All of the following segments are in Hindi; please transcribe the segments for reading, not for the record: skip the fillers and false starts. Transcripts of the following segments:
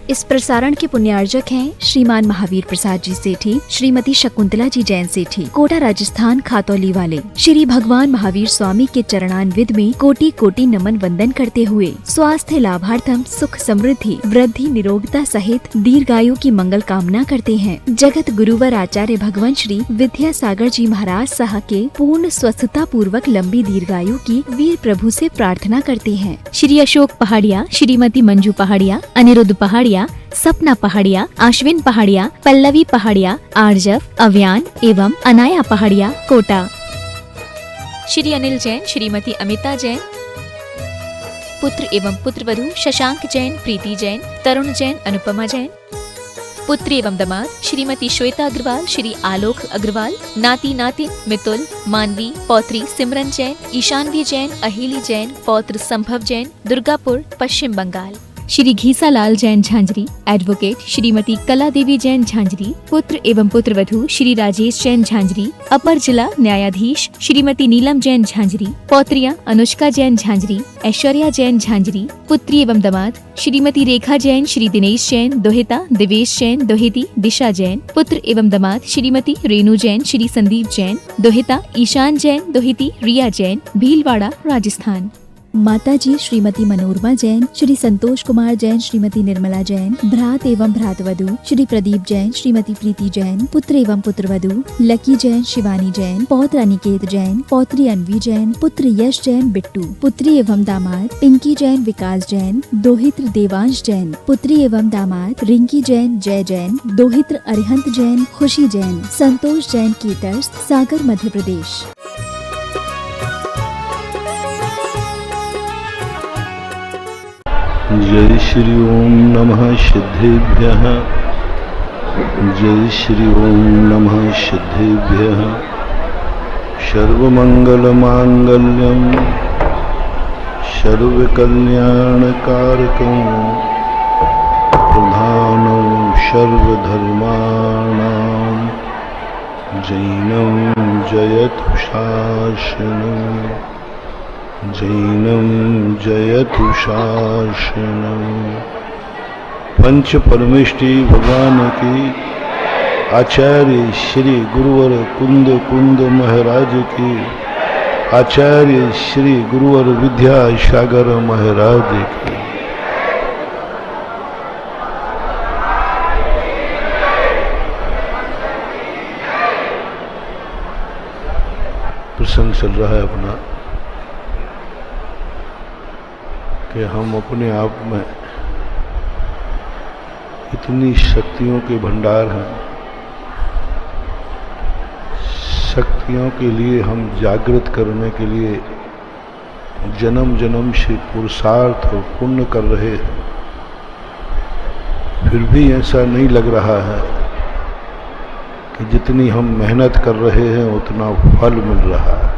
इस प्रसारण के पुण्यार्जक हैं श्रीमान महावीर प्रसाद जी सेठी, श्रीमती शकुंतला जी जैन सेठी, कोटा राजस्थान खातौली वाले। श्री भगवान महावीर स्वामी के चरणान्विद में कोटि कोटि नमन वंदन करते हुए स्वास्थ्य लाभार्थम सुख समृद्धि वृद्धि निरोगता सहित दीर्घायु की मंगल कामना करते हैं। जगत गुरुवर आचार्य भगवान श्री विद्यासागर जी महाराज साह के पूर्ण स्वस्थता पूर्वक लंबी दीर्घायु की वीर प्रभु से प्रार्थना करते हैं। श्री अशोक पहाड़िया, श्रीमती मंजू पहाड़िया, अनिरुद्ध पहाड़िया, सपना पहाड़िया, आश्विन पहाड़िया, पल्लवी पहाड़िया, आर्जव, अव्यान एवं अनाया पहाड़िया, कोटा। श्री अनिल जैन, श्रीमती अमिता जैन, पुत्र एवं पुत्रवधू शशांक जैन, प्रीति जैन, तरुण जैन, अनुपमा जैन। पुत्री एवं दामाद श्रीमती श्वेता अग्रवाल, श्री आलोक अग्रवाल, नाती नातिन मितुल, मानवी, पौत्री सिमरन जैन, ईशानवी जैन, अहिली जैन, पौत्र संभव जैन, दुर्गापुर, पश्चिम बंगाल। श्री घीसालाल जैन झांझरी, एडवोकेट श्रीमती कला देवी जैन झांझरी, पुत्र एवं पुत्रवधू श्री राजेश जैन झांझरी, अपर जिला न्यायाधीश श्रीमती नीलम जैन झांझरी, पौत्रियां अनुष्का जैन झांझरी, ऐश्वर्या जैन झांझरी, पुत्री एवं दामाद श्रीमती रेखा जैन, श्री दिनेश जैन, दोहिता दिवेश जैन, दोहिती दिशा जैन, पुत्र एवं दामाद श्रीमती रेणु जैन, श्री संदीप जैन, दोहिता ईशान जैन, दोहिती रिया जैन, भीलवाड़ा, राजस्थान। माताजी श्रीमती मनोरमा जैन, श्री संतोष कुमार जैन, श्रीमती निर्मला जैन, भ्रात एवं भ्रातवधू श्री प्रदीप जैन, श्रीमती प्रीति जैन, पुत्र एवं पुत्रवधू लकी जैन, शिवानी जैन, पौत्र अनिकेत जैन, पौत्री अनवी जैन, पुत्र यश जैन, बिट्टू, पुत्री एवं दामाद पिंकी जैन, विकास जैन, दोहित्र देवांश जैन, पुत्री एवं दामाद रिंकी जैन, जय जैन, दोहित्र अरिहंत जैन, खुशी जैन, संतोष जैन, केटर्स, सागर, मध्य प्रदेश। जय श्री ओम नमः सिद्धेभ्यः, जय श्री ओम नमः सिद्धेभ्यः। सर्वमंगलमांगल्यं सर्वकल्याणकारकं प्रधानं सर्वधर्माणां जैनं जयतु शासनं, जैनं जयतु शासनं। पंच परमेष्टि भगवान की, आचार्य श्री गुरुवर कुंद कुंद महाराज की, आचार्य श्री गुरुवर विद्यासागर महाराज की। प्रसंग चल रहा है अपना कि हम अपने आप में इतनी शक्तियों के भंडार हैं, शक्तियों के लिए हम जागृत करने के लिए जन्म जन्म से पुरुषार्थ और पुण्य कर रहे हैं, फिर भी ऐसा नहीं लग रहा है कि जितनी हम मेहनत कर रहे हैं उतना फल मिल रहा है।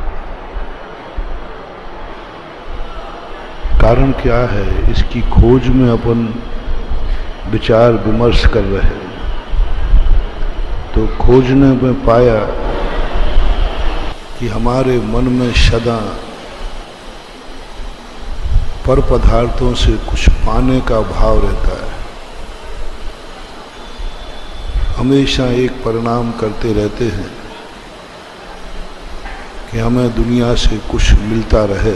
कारण क्या है? इसकी खोज में अपन विचार विमर्श कर रहे हैं तो खोजने में पाया कि हमारे मन में सदा पर पदार्थों से कुछ पाने का भाव रहता है। हमेशा एक परिणाम करते रहते हैं कि हमें दुनिया से कुछ मिलता रहे।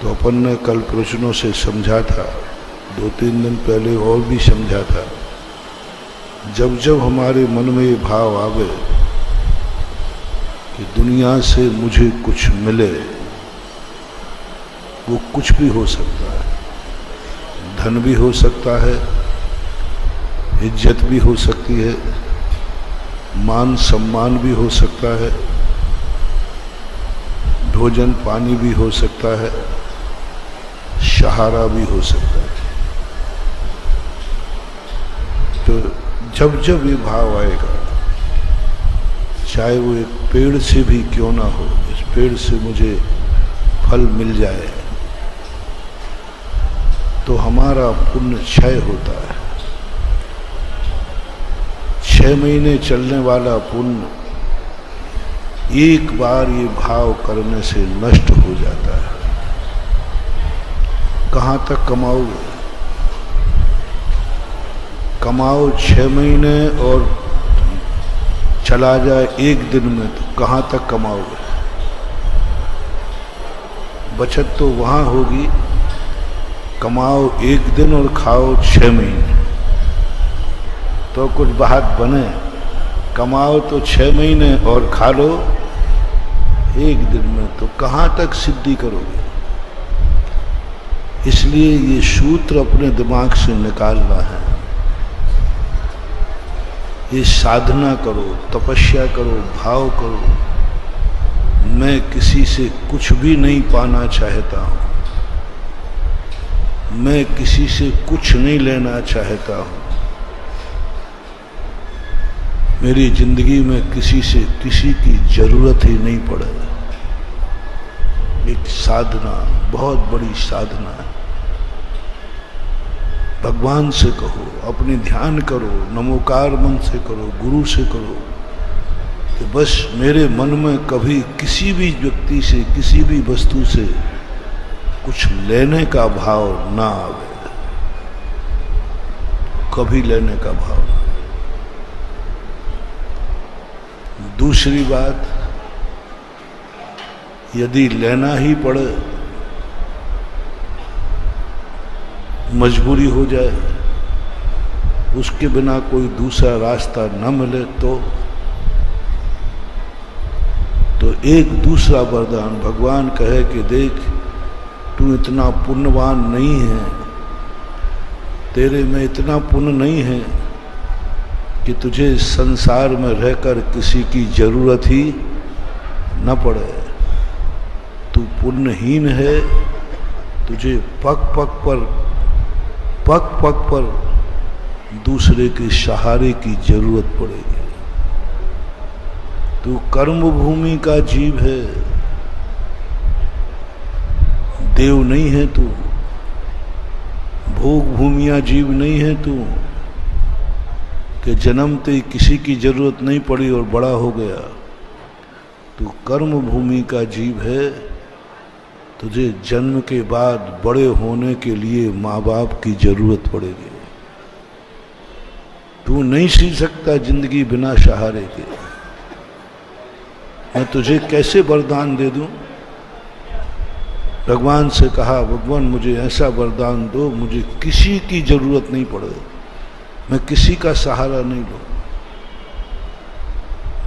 तो अपन ने कल प्रश्नों से समझा था, 2-3 दिन पहले और भी समझा था, जब जब हमारे मन में ये भाव आवे कि दुनिया से मुझे कुछ मिले, वो कुछ भी हो सकता है, धन भी हो सकता है, इज्जत भी हो सकती है, मान सम्मान भी हो सकता है, भोजन पानी भी हो सकता है, सहारा भी हो सकता है। तो जब जब ये भाव आएगा, चाहे वो एक पेड़ से भी क्यों ना हो, इस पेड़ से मुझे फल मिल जाए, तो हमारा पुण्य क्षय होता है। 6 महीने चलने वाला पुण्य एक बार ये भाव करने से नष्ट हो जाता है। कहाँ तक कमाओगे? कमाओ 6 महीने और चला जाए 1 दिन में, तो कहाँ तक कमाओगे? बचत तो वहाँ होगी, कमाओ 1 दिन और खाओ 6 महीने, तो कुछ बात बने। कमाओ तो 6 महीने और खा लो 1 दिन में, तो कहाँ तक सिद्धि करोगे? इसलिए ये सूत्र अपने दिमाग से निकालना है। ये साधना करो, तपस्या करो, भाव करो। मैं किसी से कुछ भी नहीं पाना चाहता हूँ, मैं किसी से कुछ नहीं लेना चाहता हूँ। मेरी जिंदगी में किसी से किसी की जरूरत ही नहीं पड़े। एक साधना, बहुत बड़ी साधना है। भगवान से कहो, अपने ध्यान करो, नमोकार मन से करो, गुरु से करो कि बस मेरे मन में कभी किसी भी व्यक्ति से, किसी भी वस्तु से कुछ लेने का भाव ना आवे, कभी लेने का भाव। दूसरी बात, यदि लेना ही पड़े, मजबूरी हो जाए, उसके बिना कोई दूसरा रास्ता न मिले, तो एक दूसरा वरदान भगवान कहे कि देख, तू इतना पुण्यवान नहीं है, तेरे में इतना पुण्य नहीं है कि तुझे संसार में रहकर किसी की जरूरत ही न पड़े। तू पुण्यहीन है, तुझे पग पग पर दूसरे के सहारे की जरूरत पड़ेगी। तू कर्म भूमि का जीव है, देव नहीं है तू। भोग भूमिया जीव नहीं है तू कि जन्मते ही किसी की जरूरत नहीं पड़ी और बड़ा हो गया। तू कर्म भूमि का जीव है, तुझे जन्म के बाद बड़े होने के लिए माँ बाप की जरूरत पड़ेगी। तू नहीं सीख सकता जिंदगी बिना सहारे के। मैं तुझे कैसे वरदान दे दूं? भगवान से कहा, भगवान मुझे ऐसा वरदान दो, मुझे किसी की जरूरत नहीं पड़े, मैं किसी का सहारा नहीं लूं।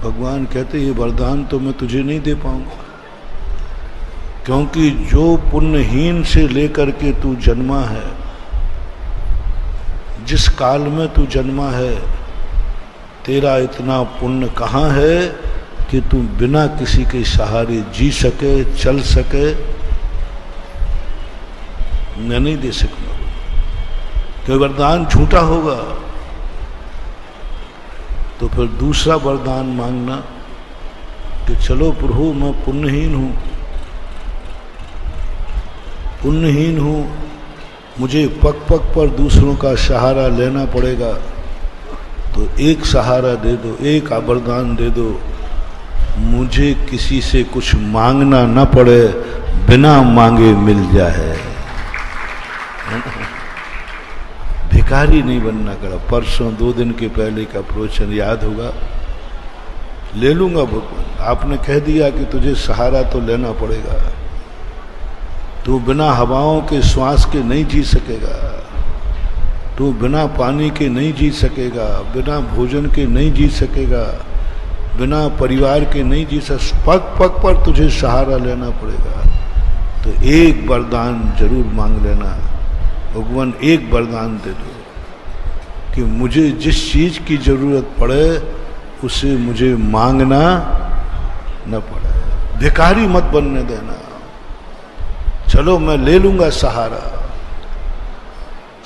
भगवान कहते, ये वरदान तो मैं तुझे नहीं दे पाऊंगा, क्योंकि जो पुण्यहीन से लेकर के तू जन्मा है, जिस काल में तू जन्मा है, तेरा इतना पुण्य कहाँ है कि तू बिना किसी के सहारे जी सके, चल सके। मैं नहीं दे सकूंगा, क्योंकि वरदान झूठा होगा। तो फिर दूसरा वरदान मांगना कि चलो प्रभु, मैं पुण्यहीन हूं, मुझे पग पग पर दूसरों का सहारा लेना पड़ेगा, तो एक सहारा दे दो, एक वरदान दे दो, मुझे किसी से कुछ मांगना न पड़े, बिना मांगे मिल जाए। भिखारी नहीं बनना करा। परसों 2 दिन के पहले का प्रवचन याद होगा। ले लूंगा भगवान, आपने कह दिया कि तुझे सहारा तो लेना पड़ेगा। तू बिना हवाओं के श्वास के नहीं जी सकेगा, तू बिना पानी के नहीं जी सकेगा, बिना भोजन के नहीं जी सकेगा, बिना परिवार के नहीं जी सक। पग पग पर तुझे सहारा लेना पड़ेगा। तो एक वरदान जरूर मांग लेना, भगवान एक वरदान दे दो कि मुझे जिस चीज की जरूरत पड़े उसे मुझे मांगना न पड़े। भिखारी मत बनने देना। चलो मैं ले लूंगा सहारा,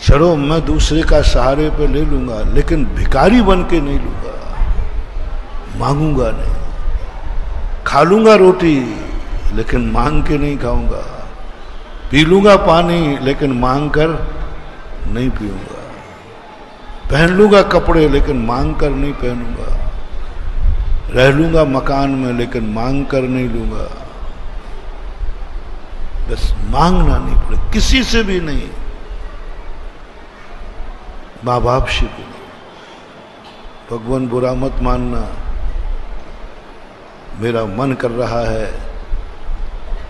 चलो मैं दूसरे का सहारे पे ले लूंगा, लेकिन भिखारी बन के नहीं लूंगा, मांगूंगा नहीं। खा लूंगा रोटी लेकिन मांग के नहीं खाऊंगा, पी लूंगा पानी लेकिन मांग कर नहीं पीऊंगा, पहन लूंगा कपड़े लेकिन मांग कर नहीं पहनूंगा, रह लूंगा मकान में लेकिन मांग कर नहीं लूंगा। बस मांगना नहीं पड़े, किसी से भी नहीं, माँ बाप से भी नहीं। भगवान बुरा मत मानना, मेरा मन कर रहा है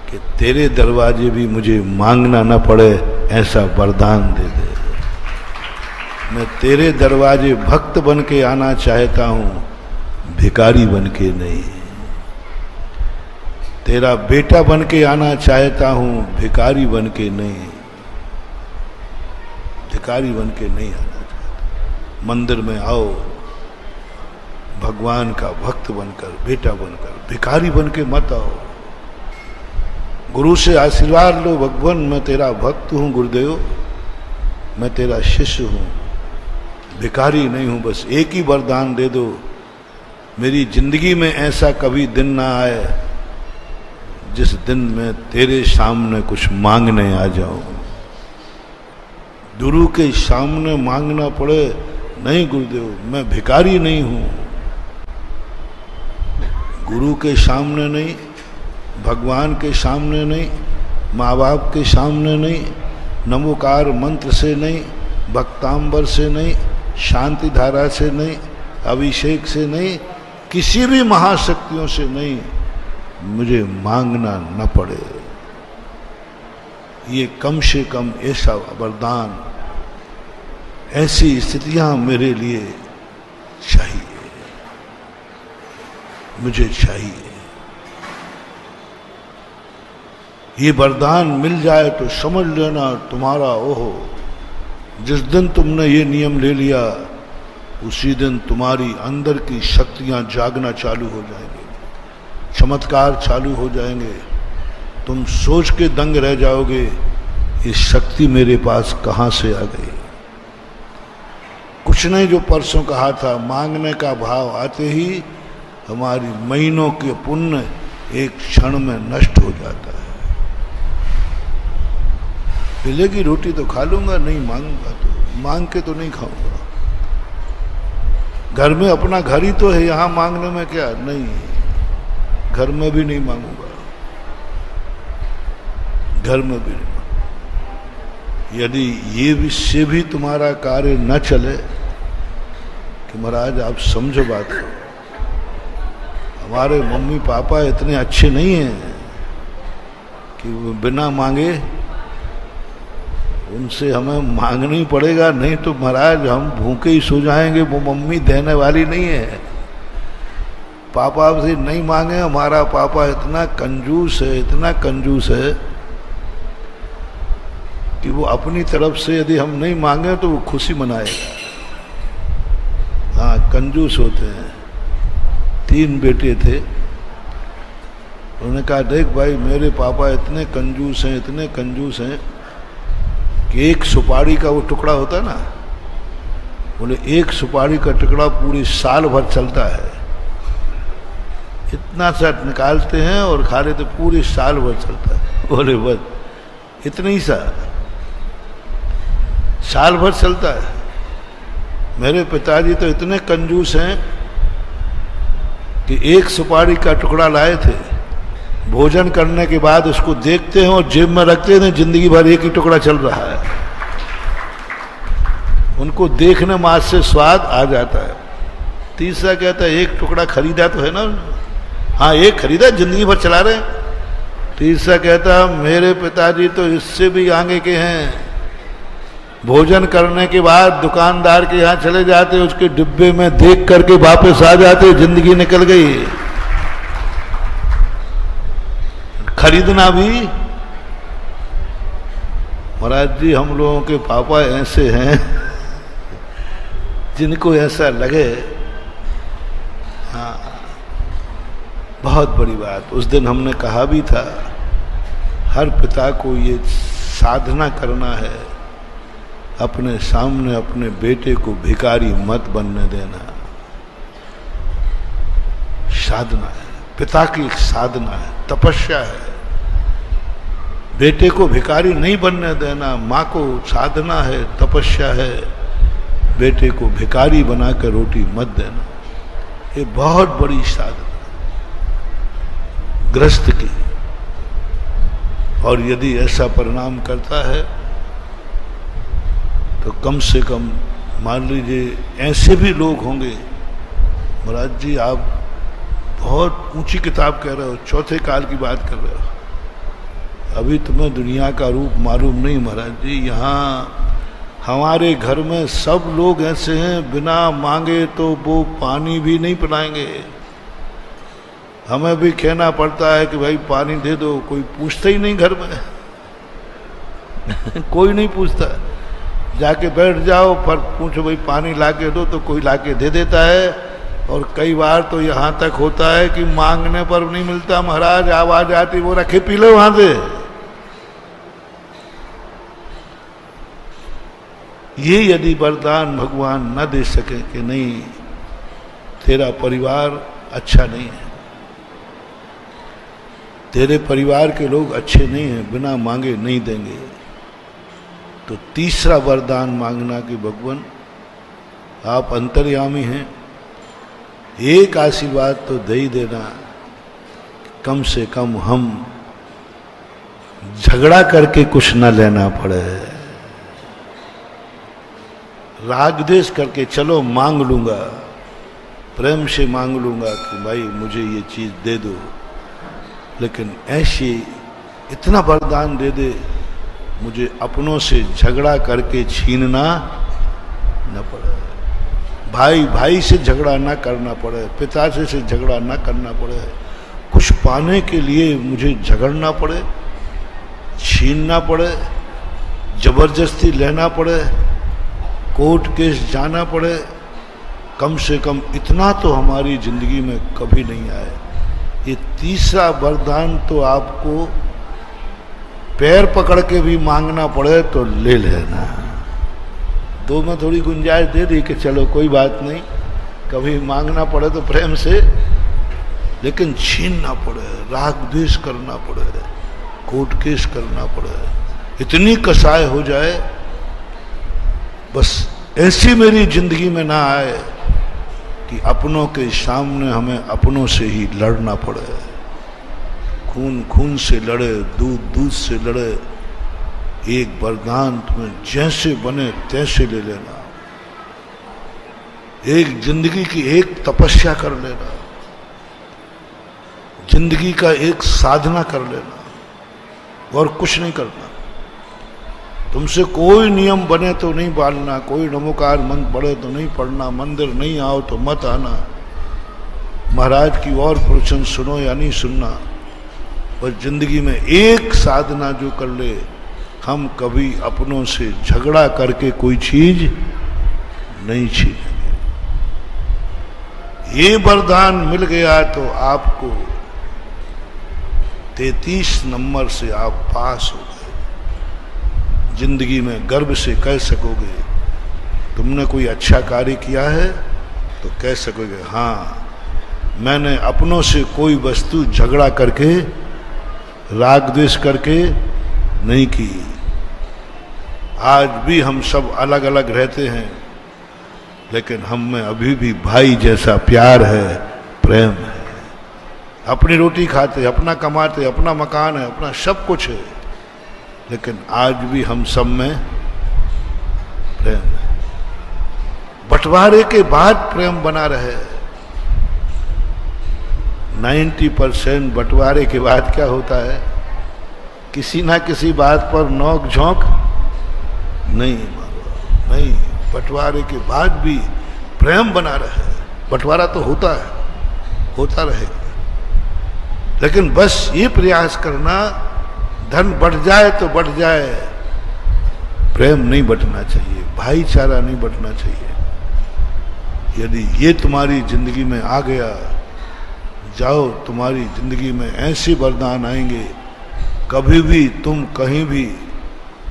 कि तेरे दरवाजे भी मुझे मांगना न पड़े, ऐसा वरदान दे दे। मैं तेरे दरवाजे भक्त बन के आना चाहता हूं, भिखारी बन के नहीं। तेरा बेटा बन के आना चाहता हूं, भिखारी बन के नहीं। भिखारी बन के नहीं आना चाहता। मंदिर में आओ भगवान का भक्त बनकर, बेटा बनकर, भिखारी बन के मत आओ। गुरु से आशीर्वाद लो, भगवान मैं तेरा भक्त हूं गुरुदेव, मैं तेरा शिष्य हूं, भिखारी नहीं हूं। बस एक ही वरदान दे दो, मेरी जिंदगी में ऐसा कभी दिन ना आए जिस दिन मैं तेरे सामने कुछ मांगने आ जाऊं। गुरु के सामने मांगना पड़े, नहीं गुरुदेव मैं भिखारी नहीं हूं। गुरु के सामने नहीं, भगवान के सामने नहीं, माँ बाप के सामने नहीं, नमोकार मंत्र से नहीं, भक्तांबर से नहीं, शांति धारा से नहीं, अभिषेक से नहीं, किसी भी महाशक्तियों से नहीं, मुझे मांगना न पड़े। ये कम से कम ऐसा वरदान, ऐसी स्थितियां मेरे लिए चाहिए, मुझे चाहिए। ये वरदान मिल जाए तो समझ लेना तुम्हारा ओहो, जिस दिन तुमने ये नियम ले लिया उसी दिन तुम्हारी अंदर की शक्तियां जागना चालू हो जाएंगी, चमत्कार चालू हो जाएंगे। तुम सोच के दंग रह जाओगे, ये शक्ति मेरे पास कहां से आ गई। कुछ नहीं, जो परसों कहा था, मांगने का भाव आते ही हमारी महीनों के पुण्य एक क्षण में नष्ट हो जाता है। मिलेगी रोटी तो खा लूंगा, नहीं मांगूंगा तो मांग के तो नहीं खाऊंगा। घर में अपना घर ही तो है, यहां मांगने में क्या, नहीं, घर में भी नहीं मांगूंगा, घर में भी नहीं। यदि ये विषय भी तुम्हारा कार्य न चले कि महाराज आप समझो बात को, हमारे मम्मी पापा इतने अच्छे नहीं हैं कि वो बिना मांगे, उनसे हमें मांगना ही पड़ेगा, नहीं तो महाराज हम भूखे ही सो जाएंगे। वो मम्मी देने वाली नहीं है। पापा से नहीं मांगे, हमारा पापा इतना कंजूस है, इतना कंजूस है कि वो अपनी तरफ से यदि हम नहीं मांगे तो वो खुशी मनाएगा। हाँ, कंजूस होते हैं। 3 बेटे थे, उन्होंने कहा देख भाई मेरे पापा इतने कंजूस हैं, इतने कंजूस हैं कि एक सुपारी का वो टुकड़ा होता है ना, बोले एक सुपारी का टुकड़ा पूरी साल भर चलता है। इतना सा निकालते हैं और खा लेते, पूरी साल भर चलता है। बोले बस इतना ही सा साल भर चलता है। मेरे पिताजी तो इतने कंजूस हैं कि एक सुपारी का टुकड़ा लाए थे, भोजन करने के बाद उसको देखते हैं और जेब में रखते हैं, जिंदगी भर एक ही टुकड़ा चल रहा है। उनको देखने मात्र से स्वाद आ जाता है। तीसरा कहता है एक टुकड़ा खरीदा तो है ना, हाँ एक खरीदा, जिंदगी भर चला रहे। तीसरा कहता मेरे पिताजी तो इससे भी आगे के हैं, भोजन करने के बाद दुकानदार के यहाँ चले जाते, उसके डिब्बे में देख करके वापस आ जाते, जिंदगी निकल गई। खरीदना भी। महाराज जी हम लोगों के पापा ऐसे हैं जिनको ऐसा लगे, हाँ बहुत बड़ी बात। उस दिन हमने कहा भी था, हर पिता को ये साधना करना है, अपने सामने अपने बेटे को भिखारी मत बनने देना। साधना है, पिता की एक साधना है, तपस्या है। बेटे को भिखारी नहीं बनने देना, माँ को साधना है, तपस्या है। बेटे को भिखारी बनाकर रोटी मत देना, ये बहुत बड़ी साधना गृहस्थ की। और यदि ऐसा परिणाम करता है तो कम से कम मान लीजिए ऐसे भी लोग होंगे महाराज जी आप बहुत ऊंची किताब कह रहे हो, चौथे काल की बात कर रहे हो, अभी तुम्हें दुनिया का रूप मालूम नहीं महाराज जी। यहाँ हमारे घर में सब लोग ऐसे हैं, बिना मांगे तो वो पानी भी नहीं पिलाएंगे। हमें भी कहना पड़ता है कि भाई पानी दे दो, कोई पूछता ही नहीं घर में कोई नहीं पूछता, जाके बैठ जाओ, पर पूछो भाई पानी लाके दो तो कोई लाके दे देता है। और कई बार तो यहाँ तक होता है कि मांगने पर नहीं मिलता, महाराज आवाज आती वो रखे पी लो वहां से। ये यदि वरदान भगवान न दे सके कि नहीं तेरा परिवार अच्छा नहीं है, तेरे परिवार के लोग अच्छे नहीं हैं, बिना मांगे नहीं देंगे, तो तीसरा वरदान मांगना कि भगवान आप अंतर्यामी हैं, एक आशीर्वाद तो दे ही देना, कम से कम हम झगड़ा करके कुछ न लेना पड़े, राग द्वेष करके चलो मांग लूंगा, प्रेम से मांग लूंगा कि भाई मुझे ये चीज दे दो, लेकिन ऐसे इतना वरदान दे दे मुझे अपनों से झगड़ा करके छीनना न पड़े, भाई भाई से झगड़ा ना करना पड़े, पिता से झगड़ा ना करना पड़े, कुछ पाने के लिए मुझे झगड़ना पड़े, छीनना पड़े, जबरदस्ती लेना पड़े, कोर्ट केस जाना पड़े, कम से कम इतना तो हमारी जिंदगी में कभी नहीं आए। ये तीसरा वरदान तो आपको पैर पकड़ के भी मांगना पड़े तो ले लेना। दो में थोड़ी गुंजाइश दे दी कि चलो कोई बात नहीं, कभी मांगना पड़े तो प्रेम से, लेकिन छीनना पड़े, राग द्वेष करना पड़े, कोर्ट केस करना पड़े, इतनी कसाई हो जाए, बस ऐसी मेरी जिंदगी में ना आए कि अपनों के सामने हमें अपनों से ही लड़ना पड़े, खून खून से लड़े, दूध दूध से लड़े। एक वरदान तुम्हें जैसे बने तैसे ले लेना, एक जिंदगी की एक तपस्या कर लेना, जिंदगी का एक साधना कर लेना और कुछ नहीं करना। तुमसे कोई नियम बने तो नहीं पालना, कोई नमोकार मंत्र पढ़े तो नहीं पढ़ना, मंदिर नहीं आओ तो मत आना, महाराज की और प्रवचन सुनो या नहीं सुनना, बस जिंदगी में एक साधना जो कर ले, हम कभी अपनों से झगड़ा करके कोई चीज नहीं छीनेंगे। ये वरदान मिल गया तो आपको 33 नंबर से आप पास हो गए। जिंदगी में गर्व से कह सकोगे, तुमने कोई अच्छा कार्य किया है तो कह सकोगे हाँ मैंने अपनों से कोई वस्तु झगड़ा करके राग द्वेष करके नहीं की। आज भी हम सब अलग अलग रहते हैं, लेकिन हम में अभी भी भाई जैसा प्यार है, प्रेम है। अपनी रोटी खाते, अपना कमाते, अपना मकान है, अपना सब कुछ है, लेकिन आज भी हम सब में प्रेम है। बंटवारे के बाद प्रेम बना रहे। 90% बंटवारे के बाद क्या होता है, किसी ना किसी बात पर नोक झोंक नहीं, नहीं, बंटवारे के बाद भी प्रेम बना रहे। बंटवारा तो होता है, होता रहेगा, लेकिन बस ये प्रयास करना, धन बढ़ जाए तो बढ़ जाए, प्रेम नहीं बंटना चाहिए, भाईचारा नहीं बंटना चाहिए। यदि ये तुम्हारी जिंदगी में आ गया, जाओ, तुम्हारी जिंदगी में ऐसे वरदान आएंगे, कभी भी तुम कहीं भी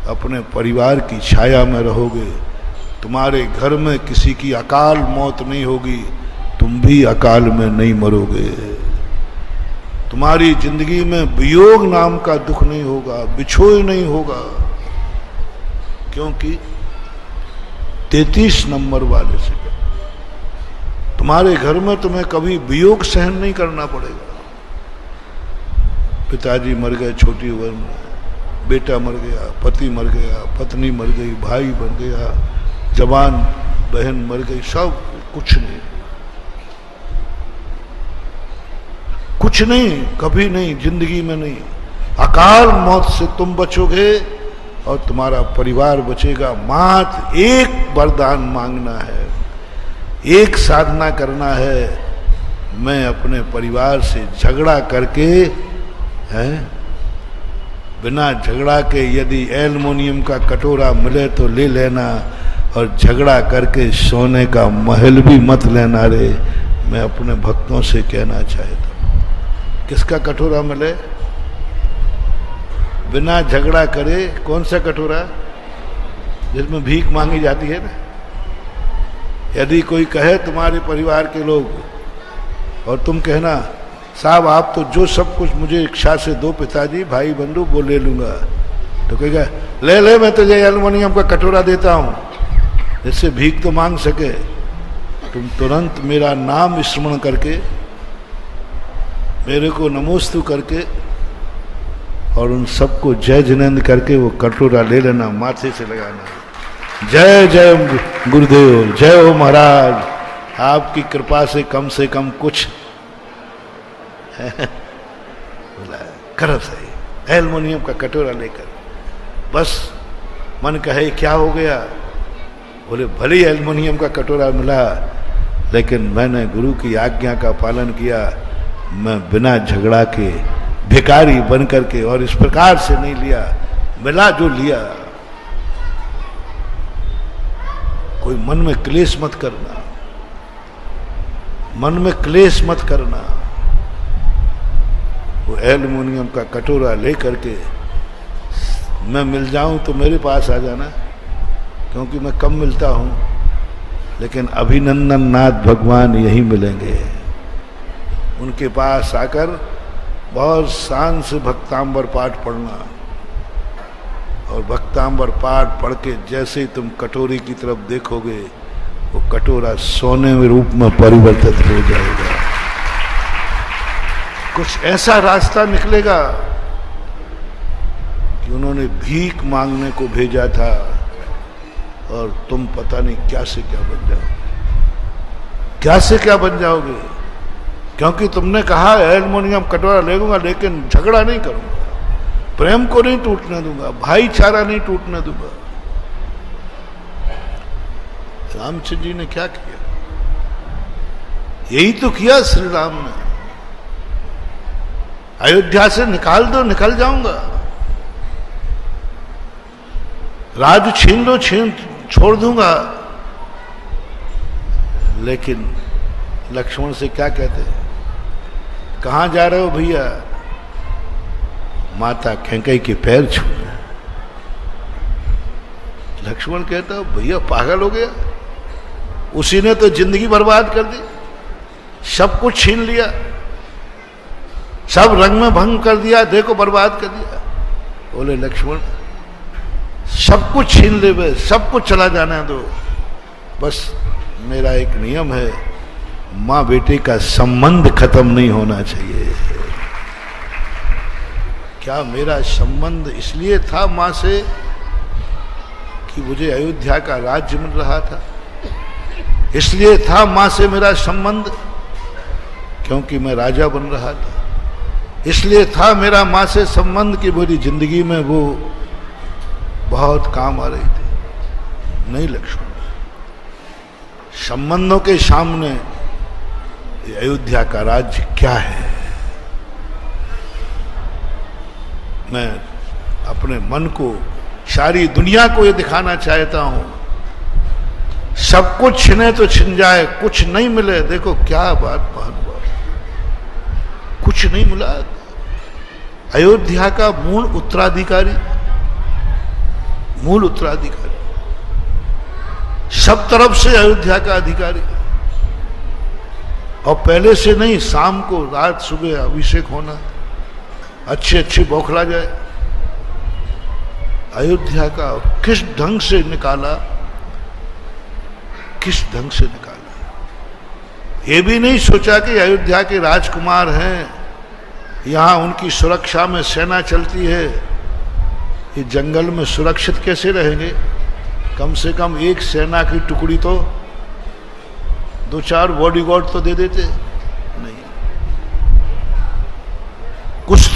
अपने परिवार की छाया में रहोगे, तुम्हारे घर में किसी की अकाल मौत नहीं होगी, तुम भी अकाल में नहीं मरोगे। तुम्हारी जिंदगी में वियोग नाम का दुख नहीं होगा, बिछोह नहीं होगा, क्योंकि 33 नंबर वाले से तुम्हारे घर में तुम्हें कभी वियोग सहन नहीं करना पड़ेगा। पिताजी मर गए छोटी उम्र में, बेटा मर गया, पति मर गया, पत्नी मर गई, भाई मर गया, जवान बहन मर गई, सब कुछ नहीं। कुछ नहीं, कभी नहीं, जिंदगी में नहीं। अकाल मौत से तुम बचोगे और तुम्हारा परिवार बचेगा। मात्र एक वरदान मांगना है, एक साधना करना है। मैं अपने परिवार से झगड़ा करके हैं, बिना झगड़ा के यदि एल्युमिनियम का कटोरा मिले तो ले लेना, और झगड़ा करके सोने का महल भी मत लेना रे। मैं अपने भक्तों से कहना चाहता हूं, किसका कटोरा मिले, बिना झगड़ा करे। कौन सा कटोरा? जिसमें भीख मांगी जाती है ना। यदि कोई कहे तुम्हारे परिवार के लोग, और तुम कहना साहब आप तो जो सब कुछ मुझे इच्छा से दो पिताजी, भाई बंधु, वो ले लूंगा, तो कहेगा ले ले, मैं तुझे एल्युमिनियम का कटोरा देता हूं, इससे भीख तो मांग सके। तुम तुरंत मेरा नाम स्मरण करके, मेरे को नमोस्तु करके, और उन सबको जय जिनेंद्र करके वो कटोरा ले लेना, माथे से लगाना। जय जय गुरुदेव, जय हो महाराज, आपकी कृपा से कम कुछ बोला करब सही। एल्युमिनियम का कटोरा लेकर बस मन कहे क्या हो गया? बोले भले ही एल्युमिनियम का कटोरा मिला, लेकिन मैंने गुरु की आज्ञा का पालन किया। मैं बिना झगड़ा के भिखारी बन करके, और इस प्रकार से नहीं लिया, मिला जो लिया। कोई मन में क्लेश मत करना, मन में क्लेश मत करना। वो एल्युमिनियम का कटोरा लेकर के मैं मिल जाऊं तो मेरे पास आ जाना, क्योंकि मैं कम मिलता हूं, लेकिन अभिनंदन नाथ भगवान यही मिलेंगे। उनके पास आकर बहुत शान से भक्तांबर पाठ पढ़ना, और भक्तांबर पाठ पढ़ के जैसे ही तुम कटोरी की तरफ देखोगे, वो कटोरा सोने में रूप में परिवर्तित हो जाएगा। कुछ ऐसा रास्ता निकलेगा कि उन्होंने भीख मांगने को भेजा था, और तुम पता नहीं क्या से क्या बन जाओगे, क्या से क्या बन जाओगे। क्योंकि तुमने कहा एल्युमिनियम कटोरा ले लूंगा, लेकिन झगड़ा नहीं करूंगा, प्रेम को नहीं टूटने दूंगा, भाईचारा नहीं टूटने दूंगा। रामचंद्र जी ने क्या किया? यही तो किया श्री राम ने। अयोध्या से निकाल दो, निकल जाऊंगा, राज छीन दो, छोड़ दूंगा। लेकिन लक्ष्मण से क्या कहते? कहां जा रहे हो भैया? माता कैकेयी के पैर छूने। लक्ष्मण कहता भैया पागल हो गया, उसी ने तो जिंदगी बर्बाद कर दी, सब कुछ छीन लिया, सब रंग में भंग कर दिया, देखो बर्बाद कर दिया। बोले लक्ष्मण सब कुछ छीन ले, बे सब कुछ चला जाने दो, बस मेरा एक नियम है, माँ बेटे का संबंध खत्म नहीं होना चाहिए। क्या मेरा संबंध इसलिए था माँ से कि मुझे अयोध्या का राज्य मिल रहा था? इसलिए था माँ से मेरा संबंध क्योंकि मैं राजा बन रहा था? इसलिए था मेरा माँ से संबंध कि मेरी जिंदगी में वो बहुत काम आ रही थी? नहीं लक्ष्मण, संबंधों के सामने अयोध्या का राज्य क्या है? मैं अपने मन को, सारी दुनिया को ये दिखाना चाहता हूं, सब कुछ छिने तो छिन जाए, कुछ नहीं मिले। देखो क्या बात महानुभाव, कुछ नहीं मिला। अयोध्या का मूल उत्तराधिकारी, सब तरफ से अयोध्या का अधिकारी, और पहले से नहीं, शाम को रात सुबह अभिषेक होना, अच्छे बौखला जाए। अयोध्या का किस ढंग से निकाला, किस ढंग से निकाला। ये भी नहीं सोचा कि अयोध्या के राजकुमार हैं, यहां उनकी सुरक्षा में सेना चलती है, ये जंगल में सुरक्षित कैसे रहेंगे? कम से कम एक सेना की टुकड़ी तो, 2-4 बॉडीगार्ड तो दे देते। नहीं,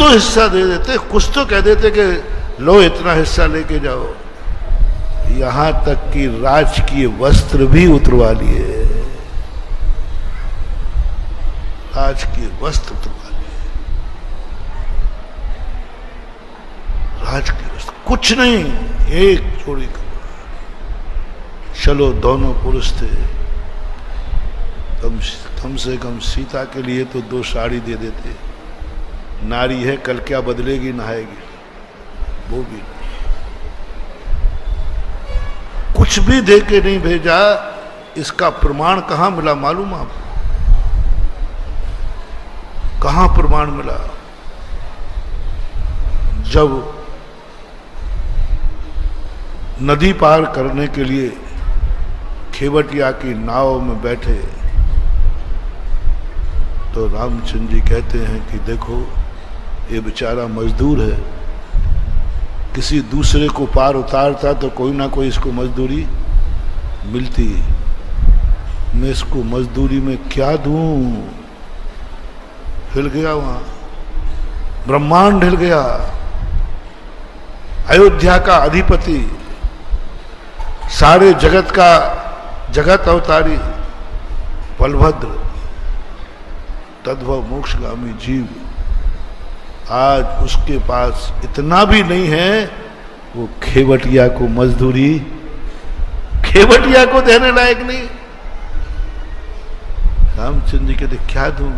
तो हिस्सा दे देते, कुछ तो कह देते कि लो इतना हिस्सा लेके जाओ। यहां तक कि राजकीय वस्त्र भी उतरवा लिए, राजकीय वस्त्र उतरवा लिए, राजकीय वस्त्र, कुछ नहीं, एक जोड़ी कपड़ा। चलो दोनों पुरुष थे, कम से कम सीता के लिए तो 2 साड़ी दे देते। नारी है, कल क्या बदलेगी, नहाएगी, वो भी कुछ भी दे के नहीं भेजा। इसका प्रमाण कहां मिला मालूम आपको? कहां प्रमाण मिला? जब नदी पार करने के लिए खेवटिया की नाव में बैठे तो रामचंद्र जी कहते हैं कि देखो ये बेचारा मजदूर है, किसी दूसरे को पार उतारता तो कोई ना कोई इसको मजदूरी मिलती, मैं इसको मजदूरी में क्या दूं? हिल गया वहां, ब्रह्मांड हिल गया। अयोध्या का अधिपति, सारे जगत का जगत अवतारी बलभद्र, तद्भव मोक्षगामी जीव, आज उसके पास इतना भी नहीं है, वो खेवटिया को मजदूरी, खेवटिया को देने लायक नहीं। रामचंद्र जी कहते क्या दूं?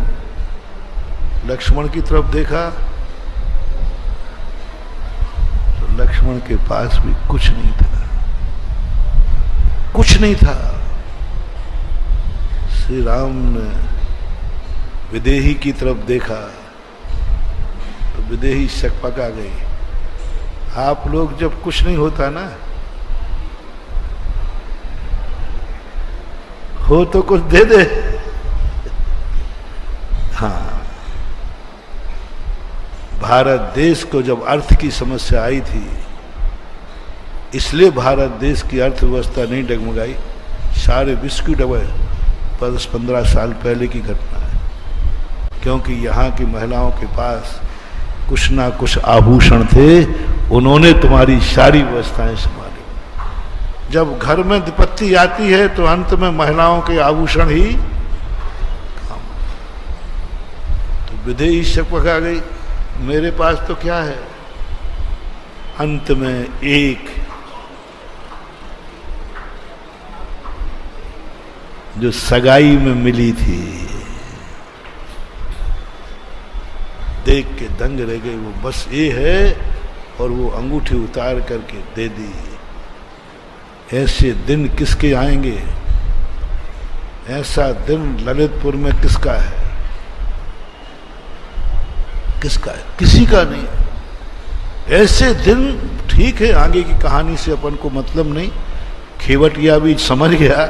लक्ष्मण की तरफ देखा तो लक्ष्मण के पास भी कुछ नहीं था, कुछ नहीं था। श्री राम ने विदेही की तरफ देखा तो विदेही शकपका गई। आप लोग जब कुछ नहीं होता ना, हो तो कुछ दे दे। हाँ, भारत देश को जब अर्थ की समस्या आई थी, इसलिए भारत देश की अर्थव्यवस्था नहीं डगमगाई, सारे विश्व की डबल 10-15 साल पहले की घटना है। क्योंकि यहाँ की महिलाओं के पास कुछ ना कुछ आभूषण थे, उन्होंने तुम्हारी सारी व्यवस्थाएं संभाली। जब घर में विपत्ति आती है तो अंत में महिलाओं के आभूषण ही काम। तो विदेही शकपका गई, मेरे पास तो क्या है। अंत में एक जो सगाई में मिली थी, देख के दंग रह गई, वो बस ये है, और वो अंगूठी उतार करके दे दी। ऐसे दिन किसके आएंगे? ऐसा दिन ललितपुर में किसका है? किसका है? किसी का नहीं। ऐसे दिन ठीक है, आगे की कहानी से अपन को मतलब नहीं। खेवटिया भी समझ गया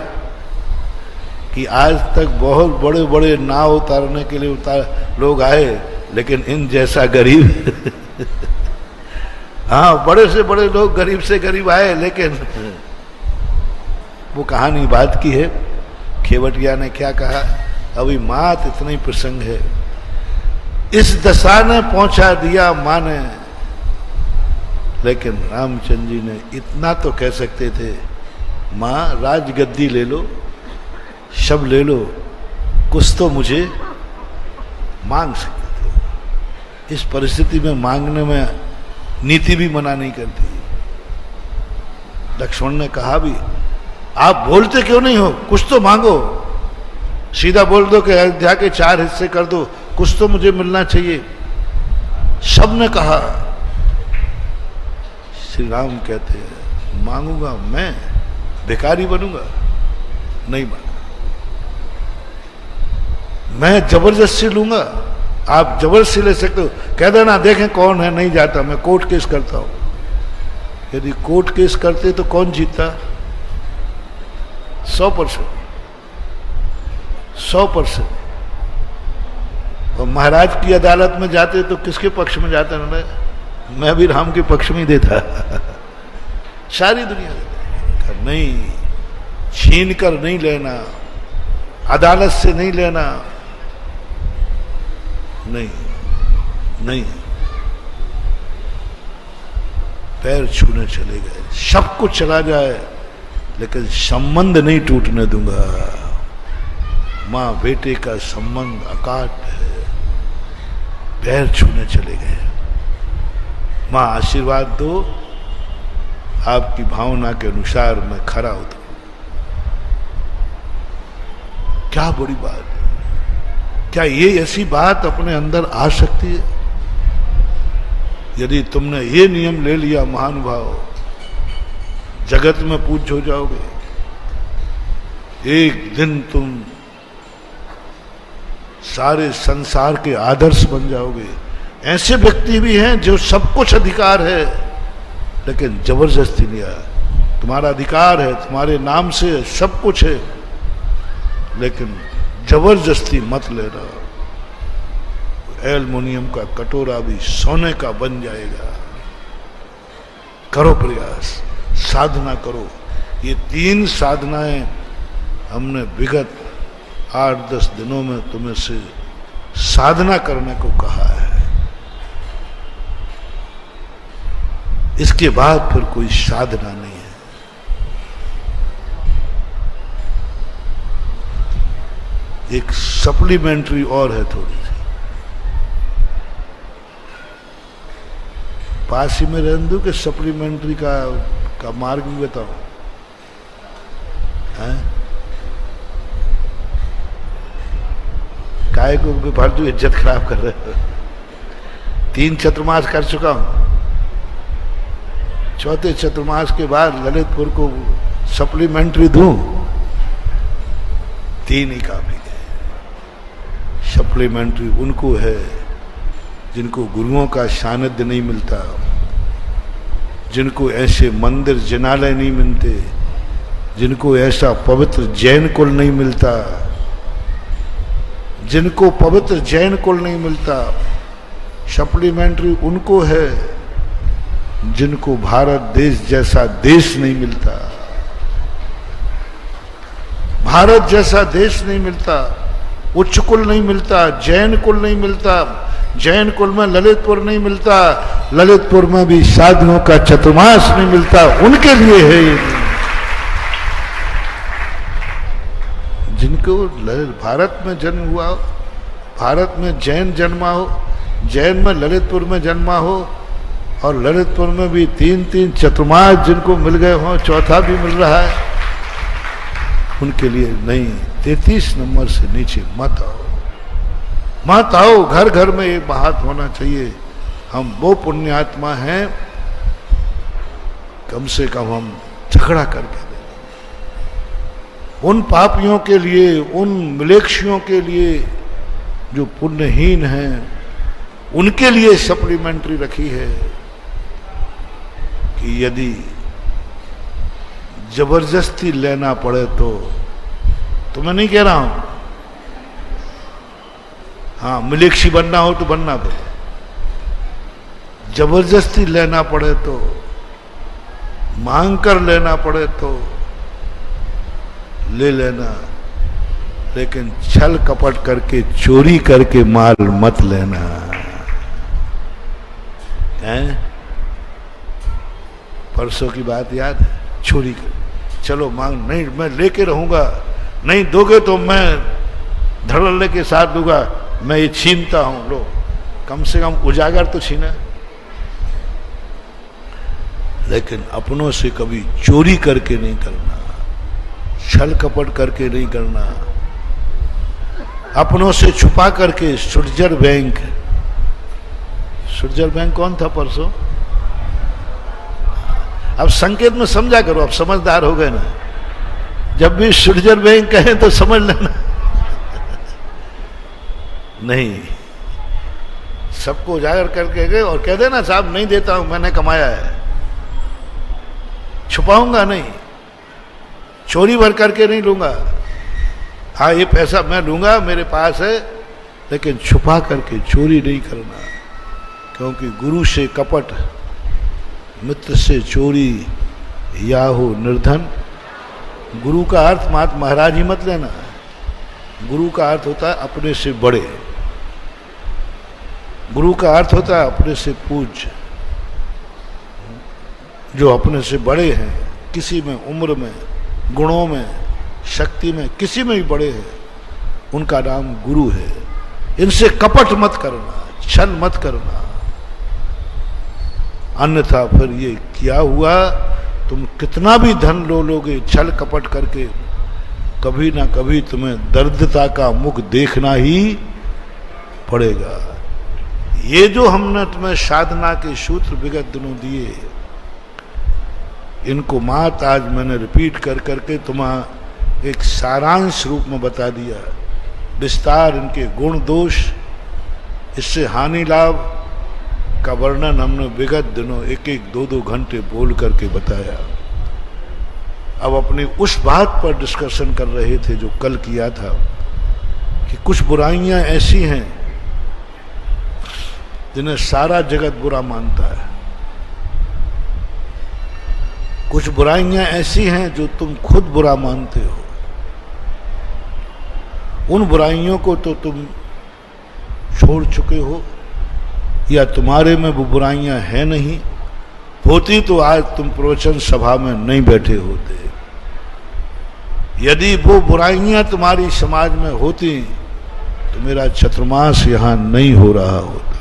कि आज तक बहुत बड़े बड़े नाव उतारने के लिए लोग आए, लेकिन इन जैसा गरीब हाँ, बड़े से बड़े लोग गरीब से गरीब आए, लेकिन वो कहानी बात की है। खेवटिया ने क्या कहा, अभी मात इतना ही प्रसंग है, इस दशा ने पहुंचा दिया मां ने। लेकिन रामचंद्र जी ने इतना तो कह सकते थे, मां राजगद्दी ले लो, शब ले लो, कुछ तो मुझे मांग सकते थे। इस परिस्थिति में मांगने में नीति भी मना नहीं करती। लक्ष्मण ने कहा भी, आप बोलते क्यों नहीं हो, कुछ तो मांगो, सीधा बोल दो कि अयोध्या के 4 हिस्से कर दो, कुछ तो मुझे मिलना चाहिए। सब ने कहा। श्री राम कहते हैं, मांगूंगा मैं, भिखारी बनूंगा? नहीं मांगा। मैं जबरदस्ती लूंगा? आप जबरदस्ती ले सकते हो, कह देना देखें कौन है, नहीं जाता, मैं कोर्ट केस करता हूं। यदि कोर्ट केस करते तो कौन जीतता? 100%। और महाराज की अदालत में जाते तो किसके पक्ष में जाते ना? मैं भी राम के पक्ष में ही देता। सारी दुनिया देता। नहीं, छीन कर नहीं लेना, अदालत से नहीं लेना, नहीं नहीं। पैर छूने चले गए। सब कुछ चला जाए लेकिन संबंध नहीं टूटने दूंगा। माँ बेटे का संबंध अकाट है। पैर छूने चले गए। माँ आशीर्वाद दो, आपकी भावना के अनुसार मैं खरा उतरूं। क्या बड़ी बात है। क्या ये ऐसी बात अपने अंदर आ सकती है? यदि तुमने ये नियम ले लिया महानुभाव, जगत में पूज्य हो जाओगे। एक दिन तुम सारे संसार के आदर्श बन जाओगे। ऐसे व्यक्ति भी हैं जो सब कुछ अधिकार है लेकिन जबरदस्ती नहीं आया। तुम्हारा अधिकार है, तुम्हारे नाम से सब कुछ है, लेकिन जबरदस्ती मत लेना। एल्युमिनियम का कटोरा भी सोने का बन जाएगा। करो प्रयास, साधना करो। ये 3 साधनाएं हमने विगत 8-10 दिनों में तुम्हें से साधना करने को कहा है। इसके बाद फिर कोई साधना नहीं है। एक सप्लीमेंट्री और है थोड़ी सी, पास ही में रहने दो कि सप्लीमेंट्री का मार्ग भी बताओ। हैं? काय को फालतू इज्जत खराब कर रहे हो। 3 चतुर्मास कर चुका हूं। 4थे चतुर्मास के बाद ललितपुर को सप्लीमेंट्री दूं, 3 ही काफी है। सप्लीमेंट्री उनको है जिनको गुरुओं का सानिध्य नहीं मिलता, जिनको ऐसे मंदिर जिनालय नहीं मिलते, जिनको ऐसा पवित्र जैन कुल नहीं मिलता, जिनको पवित्र जैन कुल नहीं मिलता। सप्लीमेंट्री उनको है जिनको भारत देश जैसा देश नहीं मिलता। भारत जैसा देश नहीं मिलता, उच्च कुल नहीं मिलता, जैन कुल नहीं मिलता, जैन कुल में ललितपुर नहीं मिलता, ललितपुर में भी साधुओं का चतुर्मास नहीं मिलता। उनके लिए है ये। जिनको भारत में जन्म हुआ हो, भारत में जैन जन्मा हो, जैन में ललितपुर में जन्मा हो, और ललितपुर में भी 3-3 चतुर्मास जिनको मिल गए हों, 4था भी मिल रहा है, उनके लिए नहीं। 33 नंबर से नीचे मत आओ, मत आओ। घर घर में एक बात होना चाहिए, हम वो पुण्यात्मा हैं, कम से कम हम झगड़ा करके दें। उन पापियों के लिए, उन मिलेक्षियों के लिए जो पुण्यहीन हैं, उनके लिए सप्लीमेंट्री रखी है कि यदि जबरदस्ती लेना पड़े तो मैं नहीं कह रहा हूं, हाँ मिलेक्षी बनना हो तो बनना पड़े, जबरदस्ती लेना पड़े तो, मांग कर लेना पड़े तो ले लेना, लेकिन छल कपट करके चोरी करके माल मत लेना है। परसों की बात याद है, चोरी कर, चलो मांग, नहीं मैं लेके रहूंगा, नहीं दोगे तो मैं धड़ल्ले के साथ दूंगा, मैं ये छीनता हूं। लो कम से कम उजागर तो छीना। लेकिन अपनों से कभी चोरी करके नहीं करना, छल कपट करके नहीं करना, अपनों से छुपा करके। स्विट्जर बैंक, स्विट्जर बैंक कौन था परसों? अब संकेत में समझा करो, अब समझदार हो गए ना। जब भी स्विट्जर बैंक कहें तो समझ लेना। नहीं, सबको उजागर करके गए और कह देना साहब नहीं देता हूं, मैंने कमाया है, छुपाऊंगा नहीं, चोरी भर करके नहीं लूंगा। हाँ ये पैसा मैं लूंगा, मेरे पास है, लेकिन छुपा करके चोरी नहीं करना। क्योंकि गुरु से कपट, मित्र से चोरी, या हो निर्धन। गुरु का अर्थ मात महाराज ही मत लेना। गुरु का अर्थ होता है अपने से बड़े, गुरु का अर्थ होता है अपने से पूज्य। जो अपने से बड़े हैं, किसी में उम्र में, गुणों में, शक्ति में, किसी में भी बड़े हैं, उनका नाम गुरु है। इनसे कपट मत करना, छल मत करना, अन्यथा फिर ये क्या हुआ, तुम कितना भी धन लोगे छल कपट करके, कभी ना कभी तुम्हें दरिद्रता का मुख देखना ही पड़ेगा। ये जो हमने तुम्हें साधना के सूत्र विगत दिनों दिए, इनको मात आज मैंने रिपीट कर करके तुम्हें एक सारांश रूप में बता दिया। विस्तार इनके गुण दोष, इससे हानि लाभ का वर्णन हमने विगत दिनों 1-1, 2-2 घंटे बोल करके बताया। अब अपनी उस बात पर डिस्कशन कर रहे थे जो कल किया था कि कुछ बुराइयां ऐसी हैं जिन्हें सारा जगत बुरा मानता है, कुछ बुराइयां ऐसी हैं जो तुम खुद बुरा मानते हो। उन बुराइयों को तो तुम छोड़ चुके हो, या तुम्हारे में वो बुराइयां हैं नहीं, होती तो आज तुम प्रवचन सभा में नहीं बैठे होते। यदि वो बुराइयां तुम्हारी समाज में होती तो मेरा चतुर्मास यहां नहीं हो रहा होता।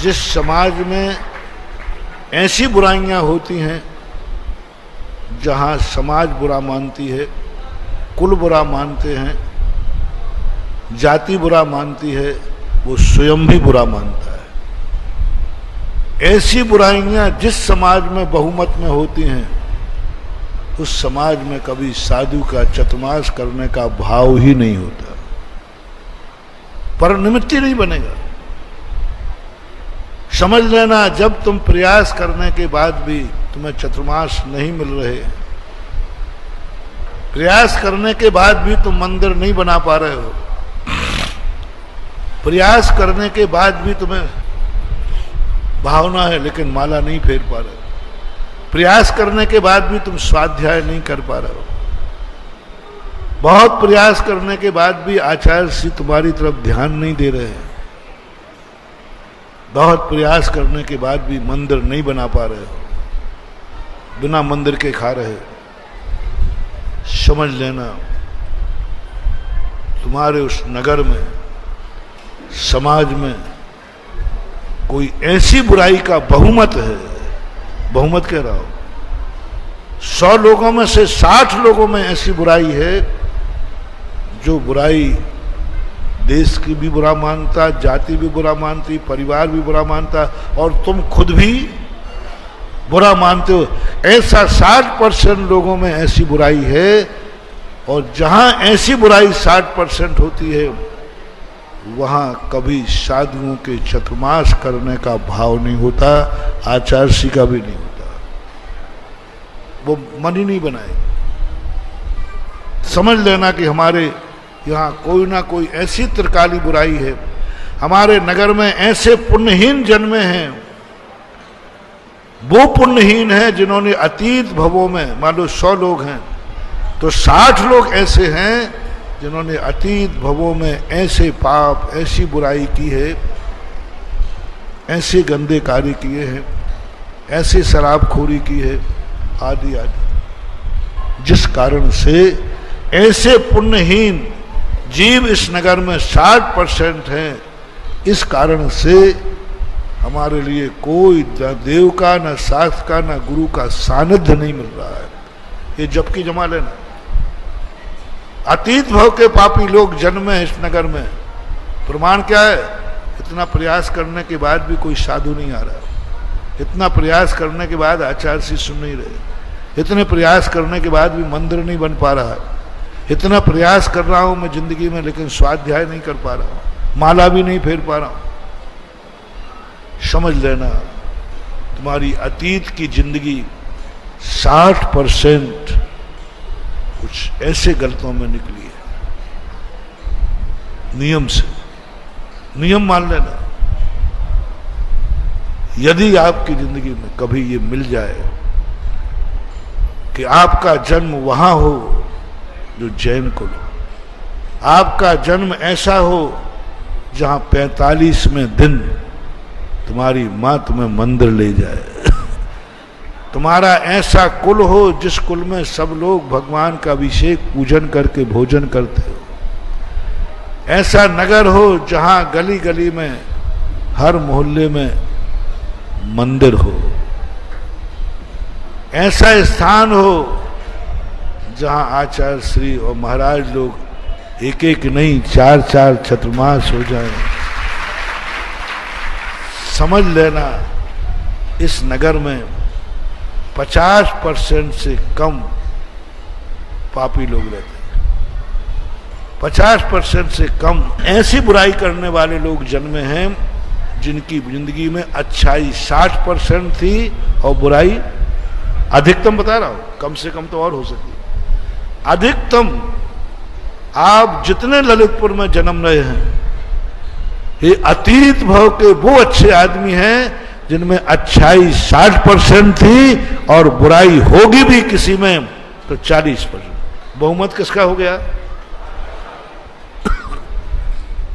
जिस समाज में ऐसी बुराइयां होती हैं जहां समाज बुरा मानती है, कुल बुरा मानते हैं, जाति बुरा मानती है, वो स्वयं भी बुरा मानता है। ऐसी बुराइयां जिस समाज में बहुमत में होती हैं, उस समाज में कभी साधु का चतुर्मास करने का भाव ही नहीं होता, पर निमित्त ही नहीं बनेगा। समझ लेना, जब तुम प्रयास करने के बाद भी तुम्हें चतुर्मास नहीं मिल रहे, प्रयास करने के बाद भी तुम मंदिर नहीं बना पा रहे हो, प्रयास करने के बाद भी तुम्हें भावना है लेकिन माला नहीं फेर पा रहे हो, प्रयास करने के बाद भी तुम स्वाध्याय नहीं कर पा रहे हो, बहुत प्रयास करने के बाद भी आचार्य श्री तुम्हारी तरफ ध्यान नहीं दे रहे हैं, बहुत प्रयास करने के बाद भी मंदिर नहीं बना पा रहे हो, बिना मंदिर के खा रहे हो, समझ लेना तुम्हारे उस नगर में, समाज में कोई ऐसी बुराई का बहुमत है, बहुमत कह रहा हूं, 100 लोगों में से 60 लोगों में ऐसी बुराई है जो बुराई देश की भी बुरा मानता, जाति भी बुरा मानती, परिवार भी बुरा मानता, और तुम खुद भी बुरा मानते हो। ऐसा 60% लोगों में ऐसी बुराई है, और जहां ऐसी बुराई 60% होती है, वहां कभी साधुओं के चतुर्मास करने का भाव नहीं होता, आचार्य श्री का भी नहीं होता, वो मन ही नहीं बनाए। समझ लेना कि हमारे यहाँ कोई ना कोई ऐसी त्रिकाली बुराई है, हमारे नगर में ऐसे पुण्यहीन जन्मे हैं, वो पुण्यहीन हैं जिन्होंने अतीत भवों में, मान लो 100 लोग हैं तो 60 लोग ऐसे हैं जिन्होंने अतीत भवों में ऐसे पाप, ऐसी बुराई की है, ऐसे गंदे कार्य किए हैं, ऐसे शराबखोरी की है, आदि आदि, जिस कारण से ऐसे पुण्यहीन जीव इस नगर में 60% हैं। इस कारण से हमारे लिए कोई न देव का, न शास्त्र का, न गुरु का सानिध्य नहीं मिल रहा है। ये जबकि जमा लेना, अतीत भव के पापी लोग जन्मे हैं इस नगर में, प्रमाण क्या है? इतना प्रयास करने के बाद भी कोई साधु नहीं आ रहा, इतना प्रयास करने के बाद आचार्य श्री सुन नहीं रहे, इतने प्रयास करने के बाद भी मंदिर नहीं बन पा रहा, इतना प्रयास कर रहा हूं मैं जिंदगी में लेकिन स्वाध्याय नहीं कर पा रहा हूं, माला भी नहीं फेर पा रहा हूं। समझ लेना तुम्हारी अतीत की जिंदगी 60% कुछ ऐसे गलतों में निकली है, नियम से, नियम मान लेना। यदि आपकी जिंदगी में कभी ये मिल जाए कि आपका जन्म वहां हो जो जैन कुल, आपका जन्म ऐसा हो जहां 45वें दिन तुम्हारी मां तुम्हें मंदिर ले जाए तुम्हारा ऐसा कुल हो जिस कुल में सब लोग भगवान का अभिषेक पूजन करके भोजन करते हो। ऐसा नगर हो जहां गली गली में, हर मोहल्ले में मंदिर हो। ऐसा स्थान हो जहां आचार्य श्री और महाराज लोग एक एक नहीं 4-4 चतुर्मास हो जाए। समझ लेना इस नगर में 50% से कम पापी लोग रहते हैं। 50% से कम ऐसी बुराई करने वाले लोग जन्मे हैं जिनकी जिंदगी में अच्छाई 60% थी और बुराई, अधिकतम बता रहा हूं, कम से कम तो और हो सकती है, अधिकतम आप जितने ललितपुर में जन्म रहे हैं ये अतीत भव के वो अच्छे आदमी हैं जिनमें अच्छाई 60% थी और बुराई होगी भी किसी में तो 40%। बहुमत किसका हो गया?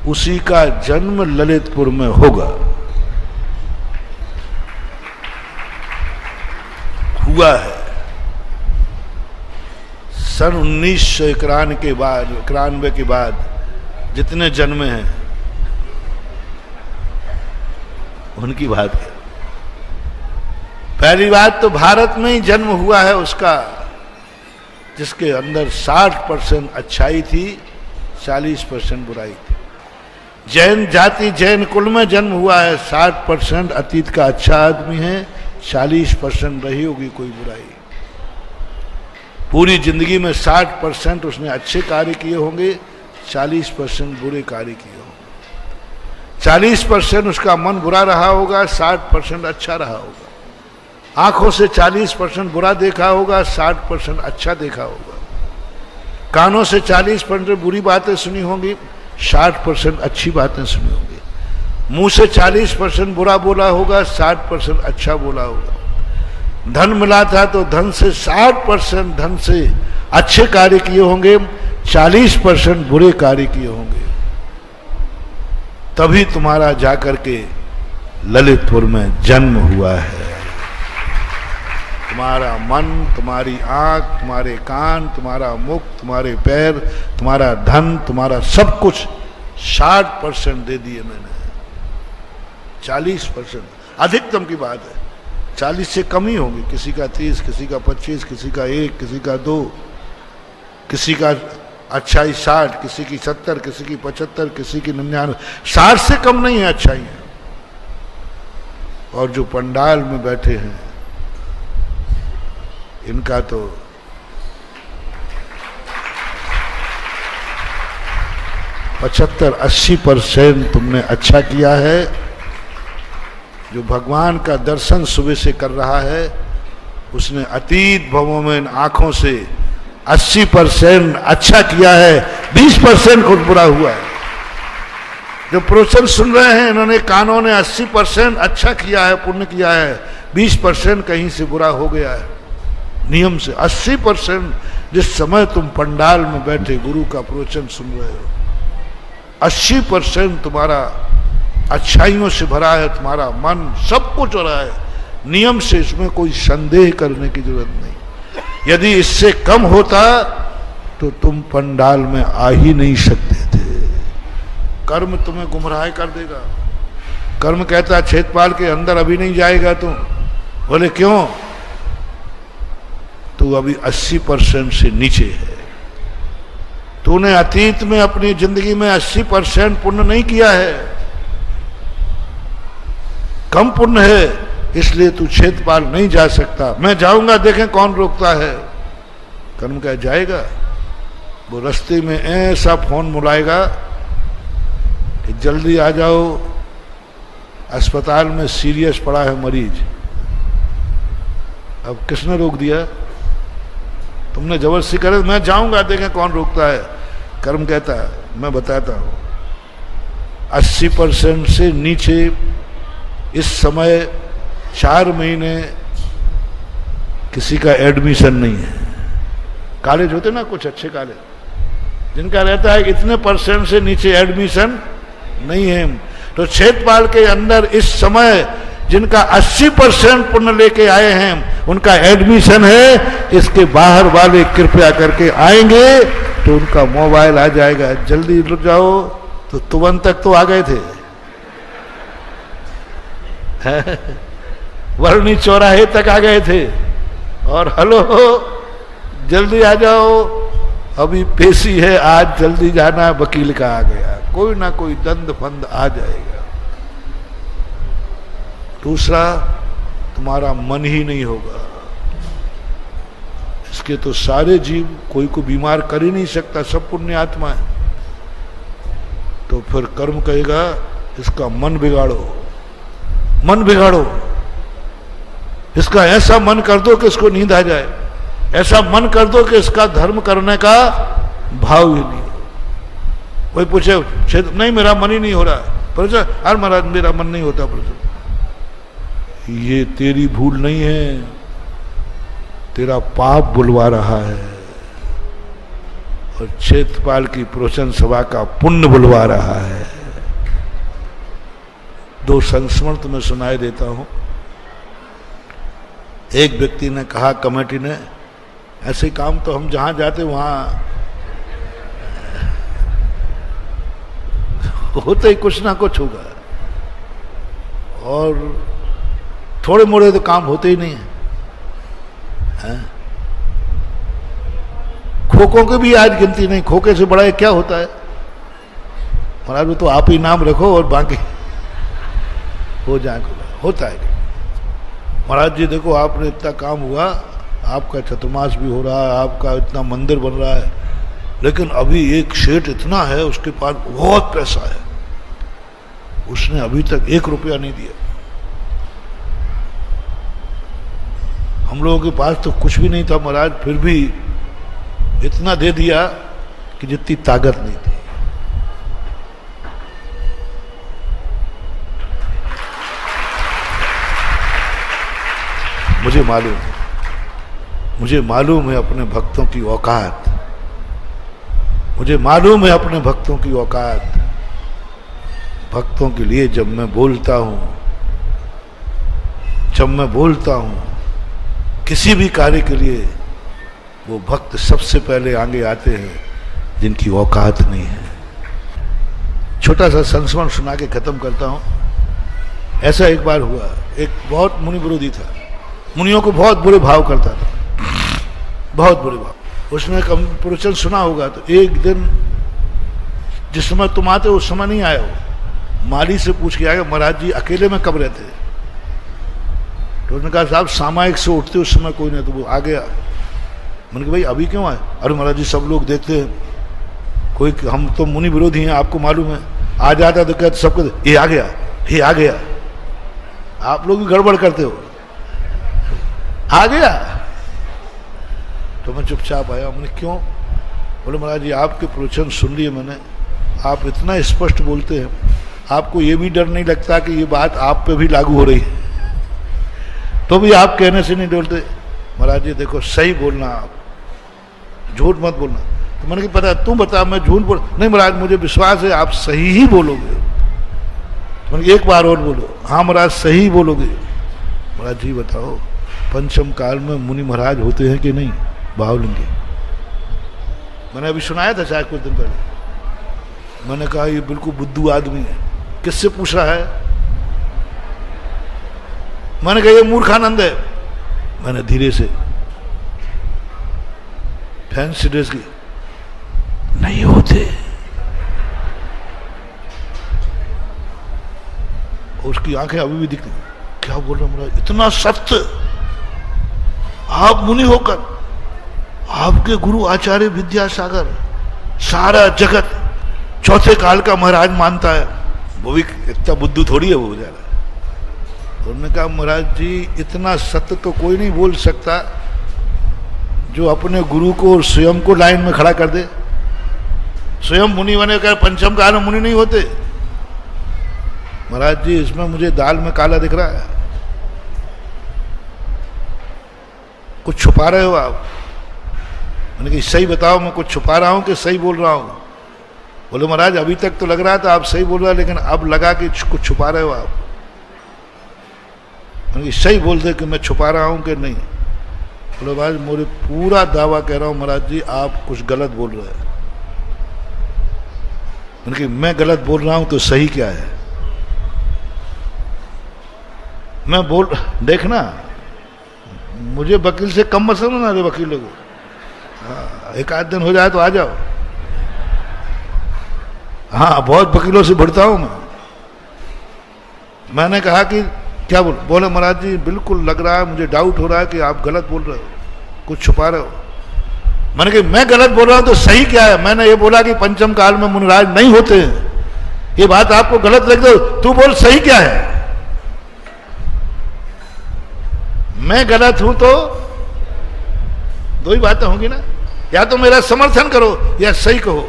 उसी का जन्म ललितपुर में होगा, हुआ है। सन 1991 के बाद जितने जन्मे हैं उनकी बात है। पहली बात तो भारत में ही जन्म हुआ है उसका जिसके अंदर 60% अच्छाई थी, 40% बुराई थी। जैन जाति, जैन कुल में जन्म हुआ है, 60% अतीत का अच्छा आदमी है, 40% रही होगी कोई बुराई। पूरी जिंदगी में 60% उसने अच्छे कार्य किए होंगे, 40% बुरे कार्य किए होंगे। 40% उसका मन बुरा रहा होगा, 60% अच्छा रहा होगा। आंखों से 40% बुरा देखा होगा, 60% अच्छा देखा होगा। कानों से 40% बुरी बातें सुनी होंगी, 60% अच्छी बातें सुनी होंगी। मुंह से 40% बुरा बोला होगा, 60% अच्छा बोला होगा। धन मिला था तो धन से 60% धन से अच्छे कार्य किए होंगे, 40% बुरे कार्य किए होंगे। तभी तुम्हारा जाकर के ललितपुर में जन्म हुआ है। तुम्हारा मन, तुम्हारी आंख, तुम्हारे कान, तुम्हारा मुख, तुम्हारे पैर, तुम्हारा धन, तुम्हारा सब कुछ 60% दे दिए मैंने। 40% अधिकतम की बात है, 40 से कम ही होंगी। किसी का 30, किसी का 25, किसी का 1, किसी का 2, किसी का अच्छाई 60, किसी की 70, किसी की 75, किसी की 99। 60 से कम नहीं है अच्छाई है। और जो पंडाल में बैठे हैं इनका तो पचहत्तर 80% तुमने अच्छा किया है। जो भगवान का दर्शन सुबह से कर रहा है उसने अतीत भवों में इन आंखों से 80% अच्छा किया है, 20% खुद बुरा हुआ है। जो प्रवचन सुन रहे हैं इन्होंने कानों ने 80% अच्छा किया है, पुण्य किया है, 20% कहीं से बुरा हो गया है। नियम से 80% जिस समय तुम पंडाल में बैठे गुरु का प्रवचन सुन रहे हो, 80% तुम्हारा अच्छाइयों से भरा है, तुम्हारा मन सब कुछ हो रहा है नियम से। इसमें कोई संदेह करने की जरूरत नहीं। यदि इससे कम होता तो तुम पंडाल में आ ही नहीं सकते थे। कर्म तुम्हें गुमराह कर देगा। कर्म कहता है क्षेत्रपाल के अंदर अभी नहीं जाएगा तुम। बोले क्यों? तू अभी 80% से नीचे है। तूने अतीत में अपनी जिंदगी में 80% पुण्य नहीं किया है, कम पुण्य है, इसलिए तू क्षेत्रपाल नहीं जा सकता। मैं जाऊंगा, देखें कौन रोकता है। कर्म कह जाएगा। वो रास्ते में ऐसा फोन बुलाएगा कि जल्दी आ जाओ, अस्पताल में सीरियस पड़ा है मरीज। अब किसने रोक दिया? तुमने जबरदस्ती करे। मैं जाऊंगा, देखें कौन रोकता है। कर्म कहता है मैं बताता हूं, 80% से नीचे इस समय 4 महीने किसी का एडमिशन नहीं है। कॉलेज होते ना कुछ अच्छे कॉलेज, जिनका रहता है इतने % से नीचे एडमिशन नहीं है। तो क्षेत्रपाल के अंदर इस समय जिनका 80% पुण्य लेके आए हैं उनका एडमिशन है, इसके बाहर वाले कृपया करके आएंगे तो उनका मोबाइल आ जाएगा, जल्दी रुक जाओ। तो तुरंत तक तो आ गए थे, वर्णी चौराहे तक आ गए थे, और हेलो जल्दी आ जाओ, अभी पेशी है, आज जल्दी जाना, वकील का आ गया, कोई ना कोई दंड फंद आ जाएगा। दूसरा, तुम्हारा मन ही नहीं होगा। इसके तो सारे जीव, कोई को बीमार कर ही नहीं सकता, सब पुण्य आत्मा है। तो फिर कर्म कहेगा इसका मन बिगाड़ो, मन बिगाड़ो, इसका ऐसा मन कर दो कि इसको नींद आ जाए, ऐसा मन कर दो कि इसका धर्म करने का भाव ही नहीं हो। कोई पूछे नहीं मेरा मन ही नहीं हो रहा है, पर यार महाराज मेरा मन नहीं होता, पर ये तेरी भूल नहीं है, तेरा पाप बुलवा रहा है, और क्षेत्रपाल की प्रवचन सभा का पुण्य बुलवा रहा है। 2 संस्मरण तुम्हें सुनाई देता हूं। एक व्यक्ति ने कहा कमेटी ने, ऐसे काम तो हम जहां जाते वहां होते ही कुछ ना कुछ होगा, और थोड़े मोड़े तो काम होते ही नहीं है। खोखों की भी आज गिनती नहीं, खोखे से बड़ा क्या होता है महाराज, वो तो आप ही नाम रखो और बाकी हो जाएगा, होता है। महाराज जी देखो आपने इतना काम हुआ, आपका चतुर्मास भी हो रहा है, आपका इतना मंदिर बन रहा है, लेकिन अभी एक सेठ इतना है उसके पास बहुत पैसा है, उसने अभी तक 1 रुपया नहीं दिया। हम लोगों के पास तो कुछ भी नहीं था महाराज, फिर भी इतना दे दिया कि जितनी ताकत नहीं थी। मुझे मालूम है अपने भक्तों की औकात, मुझे मालूम है अपने भक्तों की औकात। भक्तों के लिए जब मैं बोलता हूं किसी भी कार्य के लिए, वो भक्त सबसे पहले आगे आते हैं जिनकी औकात नहीं है। छोटा सा संस्मरण सुना के खत्म करता हूं। ऐसा एक बार हुआ, एक बहुत मुनि विरोधी था, मुनियों को बहुत बुरे भाव करता था, बहुत बुरे भाव। उसने प्रवचन सुना होगा, तो एक दिन जिस समय तुम आते उस समय नहीं आए हो, माली से पूछ के आएगा महाराज जी अकेले में कब रहते? तो उसने कहा साहब सामायिक से उठते उस समय कोई नहीं, तो वो आ गया। मैंने कहा भाई अभी क्यों आए? अरे महाराज जी सब लोग देखते हैं, कोई हम तो मुनि विरोधी हैं आपको मालूम है, आ जाता तो कहते सबको ये आ गया, ये आ गया, आप लोग भी गड़बड़ करते हो, आ गया। तो मैं चुपचाप आया। मैंने क्यों? बोले महाराज जी आपके प्रवचन सुन लिए मैंने, आप इतना स्पष्ट बोलते हैं, आपको ये भी डर नहीं लगता कि ये बात आप पे भी लागू हो रही है? तो भी आप कहने से नहीं डरते? महाराज जी देखो सही बोलना, आप झूठ मत बोलना। तो मैंने कहा पता तुम बता मैं झूठ बोल? नहीं महाराज मुझे विश्वास है आप सही ही बोलोगे। तो मैंने एक बार और बोलो। हाँ महाराज सही बोलोगे। महाराज जी बताओ पंचम काल में मुनि महाराज होते हैं कि नहीं? भावलिंगी मैंने अभी सुनाया था शायद कुछ दिन पहले। मैंने कहा ये बिल्कुल बुद्धू आदमी है, किससे पूछ रहा है? मैंने कहा ये मूर्खानंद है। मैंने धीरे से फैंसी ड्रेस की, नहीं होते। उसकी आंखें अभी भी दिखती, क्या बोल रहा हूं? इतना सत्य आप मुनि होकर, आपके गुरु आचार्य विद्यासागर सारा जगत चौथे काल का महाराज मानता है, वो भी इतना बुद्धू थोड़ी है वो बेचारा। उन्होंने कहा महाराज जी इतना सत्य तो कोई नहीं बोल सकता जो अपने गुरु को और स्वयं को लाइन में खड़ा कर दे। स्वयं मुनि बने कर पंचम काल में मुनि नहीं होते। महाराज जी इसमें मुझे दाल में काला दिख रहा है, कुछ छुपा रहे हो आप? मैंने कहा सही बताओ मैं कुछ छुपा रहा हूं कि सही बोल रहा हूं? बोले महाराज अभी तक तो लग रहा था आप सही बोल रहे हैं, लेकिन अब लगा कि कुछ छुपा रहे हो आप। सही बोल दे कि मैं छुपा रहा हूं कि नहीं। बोले महाराज मुझे पूरा दावा कह रहा हूं महाराज जी आप कुछ गलत बोल रहे हैं। उनकी मैं गलत बोल रहा हूं तो सही क्या है? मैं बोल देखना मुझे वकील से कम मत समझना रे वकीलों को। हाँ, एक आध दिन हो जाए तो आ जाओ। हाँ बहुत वकीलों से बढ़ता हूं मैं। मैंने कहा कि क्या बोले महाराज जी बिल्कुल लग रहा है मुझे डाउट हो रहा है कि आप गलत बोल रहे हो, कुछ छुपा रहे हो। मैंने कहा मैं गलत बोल रहा हूं तो सही क्या है? मैंने ये बोला कि पंचम काल में मुनिराज नहीं होते, ये बात आपको गलत लग दो, तू बोल सही क्या है? मैं गलत हूं तो दो ही बातें होंगी ना, या तो मेरा समर्थन करो या सही कहो।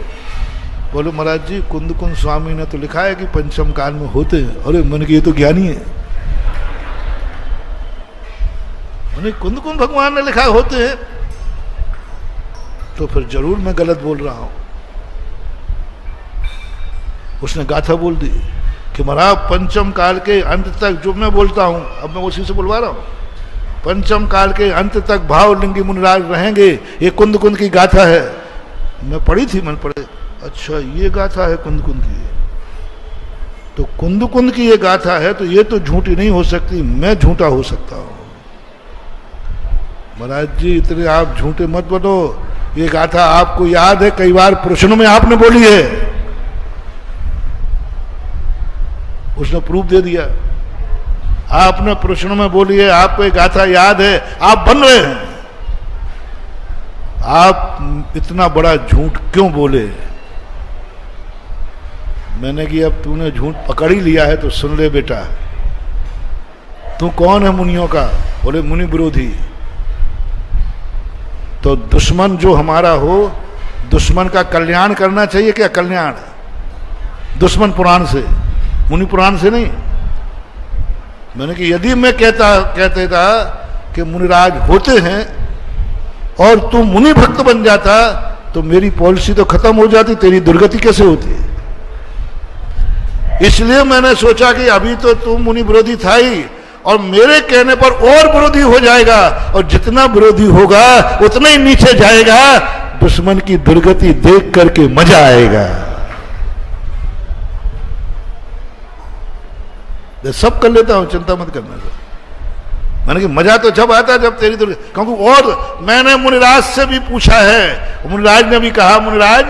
बोलो महाराज जी कुंद कुंद स्वामी ने तो लिखा है कि पंचम काल में होते हैं। अरे मन की ये तो ज्ञानी है। कुंद कुंद भगवान ने लिखा होते हैं तो फिर जरूर मैं गलत बोल रहा हूं। उसने गाथा बोल दी कि महाराज पंचम काल के अंत तक जो मैं बोलता हूं अब मैं उसी से बुलवा रहा हूं, पंचम काल के अंत तक भावलिंगी मुनिराज रहेंगे। ये कुंद कुंद की गाथा है। मैं पढ़ी थी, मन पढ़े अच्छा ये गाथा है कुंद कुंद की। तो कुंद कुंद की ये गाथा है तो ये तो झूठी नहीं हो सकती, मैं झूठा हो सकता हूं। महाराज जी इतने आप झूठे मत बनो। ये गाथा आपको याद है कई बार प्रश्नों में आपने बोली है। उसने प्रूफ दे दिया। आपने प्रश्नों में बोली है, आपको ये गाथा याद है, आप बन रहे हैं। आप इतना बड़ा झूठ क्यों बोले? मैंने कि अब तूने झूठ पकड़ ही लिया है तो सुन ले बेटा। तू कौन है मुनियों का? बोले मुनि विरोधी। तो दुश्मन जो हमारा हो, दुश्मन का कल्याण करना चाहिए क्या? कल्याण दुश्मन पुराण से, मुनि पुराण से नहीं। मैंने कि यदि मैं कहते था कि मुनिराज होते हैं और तू मुनि भक्त बन जाता तो मेरी पॉलिसी तो खत्म हो जाती, तेरी दुर्गति कैसे होती? इसलिए मैंने सोचा कि अभी तो तू मुनि विरोधी था ही और मेरे कहने पर और विरोधी हो जाएगा, और जितना विरोधी होगा उतना ही नीचे जाएगा। दुश्मन की दुर्गति देख करके मजा आएगा। सब कर लेता हूं, चिंता मत करना। मैंने कि मजा तो जब आता जब तेरी दुर्गति, क्योंकि और मैंने मुनिराज से भी पूछा है, मुनिराज ने भी कहा मुनिराज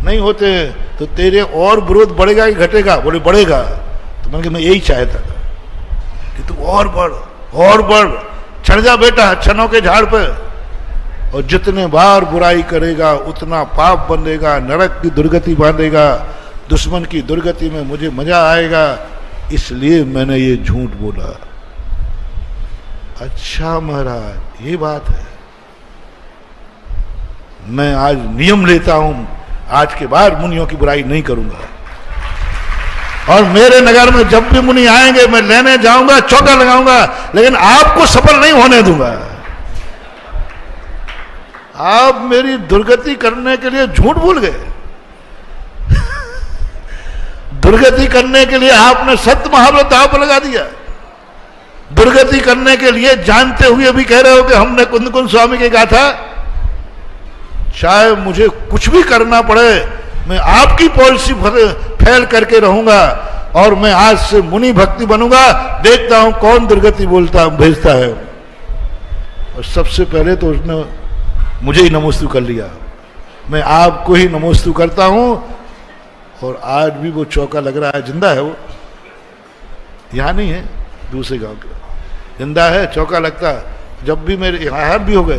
नहीं होते तो तेरे और विरोध बढ़ेगा कि घटेगा? बोले बढ़ेगा। तो मैंने कि मैं यही चाहता था कि तू और बढ़, चढ़ जा बेटा छनों के झाड़ पे। और जितने बार बुराई करेगा उतना पाप बंधेगा, नरक की दुर्गति बांधेगा, दुश्मन की दुर्गति में मुझे मजा आएगा। इसलिए मैंने ये झूठ बोला। अच्छा महाराज ये बात है। मैं आज नियम लेता हूं, आज के बाद मुनियों की बुराई नहीं करूंगा। और मेरे नगर में जब भी मुनि आएंगे मैं लेने जाऊंगा, चौका लगाऊंगा, लेकिन आपको सफल नहीं होने दूंगा। आप मेरी दुर्गति करने के लिए झूठ बोल गए। दुर्गति करने के लिए आपने सत्य महाव्रत दांव पर लगा दिया। दुर्गति करने के लिए जानते हुए भी कह रहे हो कि हमने कुंद कुंद स्वामी की गाथा। चाहे मुझे कुछ भी करना पड़े मैं आपकी पॉलिसी फैल करके रहूंगा और मैं आज से मुनि भक्ति बनूंगा। देखता हूं कौन दुर्गति भेजता है। और सबसे पहले तो उसने मुझे ही नमोस्तु कर लिया। मैं आपको ही नमोस्तु करता हूं। और आज भी वो चौका लग रहा है, जिंदा है वो, यहां नहीं है, दूसरे गांव का जिंदा है, चौका लगता है। जब भी मेरे यहाँ भी हो गए,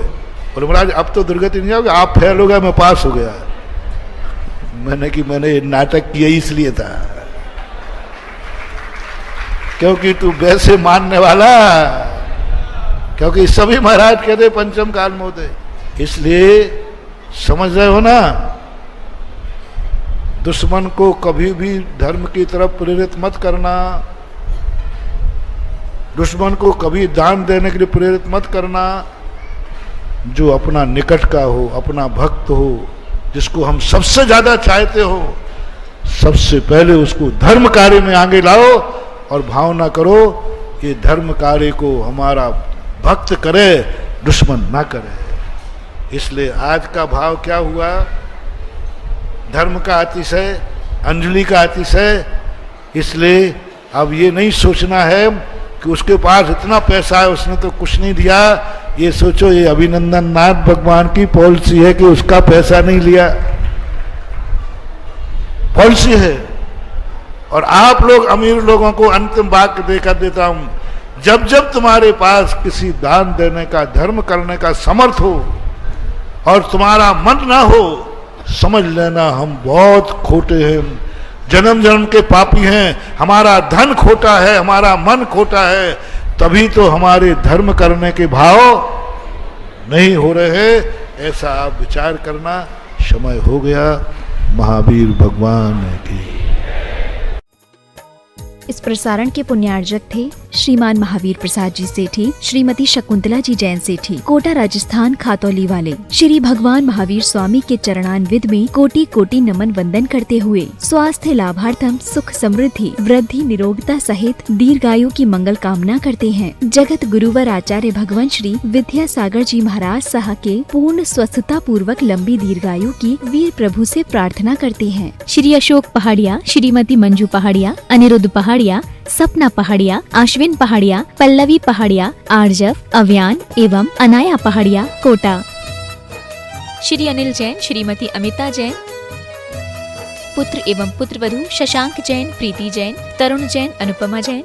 बोले महाराज अब तो दुर्गति नहीं आओगे, आप फेल हो गए, मैं पास हो गया। मैंने नाटक किया इसलिए था क्योंकि तू वैसे मानने वाला, क्योंकि सभी महाराज कहते पंचम काल में होते, इसलिए समझ रहे हो ना। दुश्मन को कभी भी धर्म की तरफ प्रेरित मत करना, दुश्मन को कभी दान देने के लिए प्रेरित मत करना। जो अपना निकट का हो, अपना भक्त हो, जिसको हम सबसे ज्यादा चाहते हो, सबसे पहले उसको धर्म कार्य में आगे लाओ और भावना करो ये धर्म कार्य को हमारा भक्त करे, दुश्मन ना करे। इसलिए आज का भाव क्या हुआ? धर्म का अतिशय, अंजलि का अतिशय। इसलिए अब ये नहीं सोचना है कि उसके पास इतना पैसा है, उसने तो कुछ नहीं दिया। ये सोचो ये अभिनंदन नाथ भगवान की पॉलिसी है कि उसका पैसा नहीं लिया, पॉलिसी है। और आप लोग अमीर लोगों को अंतिम वाक्य देकर देता हूं, जब जब तुम्हारे पास किसी दान देने का, धर्म करने का समर्थ हो और तुम्हारा मन ना हो, समझ लेना हम बहुत खोटे हैं, जन्म जन्म के पापी हैं, हमारा धन खोटा है, हमारा मन खोटा है, तभी तो हमारे धर्म करने के भाव नहीं हो रहे। ऐसा आप विचार करना। समय हो गया। महावीर भगवान की। इस प्रसारण के पुण्यार्जक थे श्रीमान महावीर प्रसाद जी सेठी, श्रीमती शकुंतला जी जैन सेठी, कोटा राजस्थान खातौली वाले। श्री भगवान महावीर स्वामी के चरणान्वित में कोटि कोटि नमन वंदन करते हुए स्वास्थ्य लाभार्थम, सुख समृद्धि, वृद्धि, निरोगता सहित दीर्घायु की मंगल कामना करते हैं। जगत गुरुवर आचार्य भगवान श्री विद्यासागर जी महाराज साह के पूर्ण स्वस्थता पूर्वक लंबी दीर्घायु की वीर प्रभु से प्रार्थना करते हैं। श्री अशोक पहाड़िया, श्रीमती मंजू पहाड़िया, अनिरुद्ध पहाड़िया, सपना पहाड़िया, आश्विन पहाड़िया, पल्लवी पहाड़िया, आर्जव, अव्यान एवं अनाया पहाड़िया, कोटा। श्री अनिल जैन, श्रीमती अमिता जैन, पुत्र एवं पुत्रवधू शशांक जैन, प्रीति जैन, तरुण जैन, अनुपमा जैन।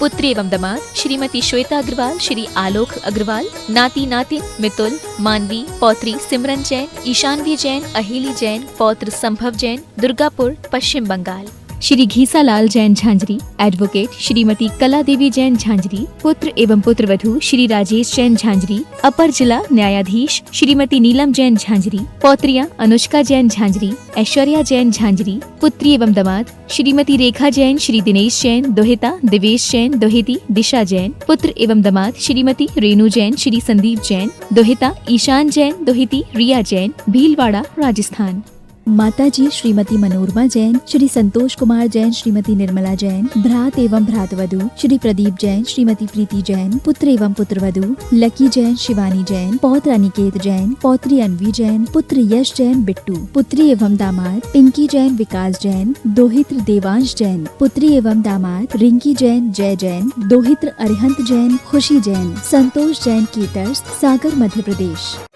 पुत्र एवं दामाद श्रीमती श्वेता अग्रवाल, श्री आलोक अग्रवाल, नाती नातिन मितुल, मानवी, पौत्री सिमरन जैन, ईशानवी जैन, अहिली जैन, पौत्र संभव जैन, दुर्गापुर, पश्चिम बंगाल। श्री घीसालाल जैन झांझरी, एडवोकेट श्रीमती कला देवी जैन झांझरी, पुत्र एवं पुत्रवधू श्री राजेश जैन झांझरी, अपर जिला न्यायाधीश श्रीमती नीलम जैन झांझरी, पौत्रियां अनुष्का जैन झांझरी, ऐश्वर्या जैन झांझरी, पुत्री एवं दामाद श्रीमती रेखा जैन, श्री दिनेश जैन, दोहिता दिवेश जैन, दोहिती दिशा जैन, पुत्र एवं दामाद श्रीमती रेणु जैन, श्री संदीप जैन, दोहिता ईशान जैन, दोहिती रिया जैन, भीलवाड़ा, राजस्थान। माताजी श्रीमती मनोरमा जैन, श्री संतोष कुमार जैन, श्रीमती निर्मला जैन, भ्रात एवं भ्रातवधू श्री प्रदीप जैन, श्रीमती प्रीति जैन, पुत्र एवं पुत्रवधू लकी जैन, शिवानी जैन, पौत्र अनिकेत जैन, पौत्री अनवी जैन, पुत्र यश जैन, बिट्टू, पुत्री एवं दामाद पिंकी जैन, विकास जैन, दोहित्र देवांश जैन, पुत्री एवं दामाद रिंकी जैन, जय जैन, दोहित्र अरिहंत जैन, खुशी जैन, संतोष जैन, केटर्स, सागर, मध्य प्रदेश।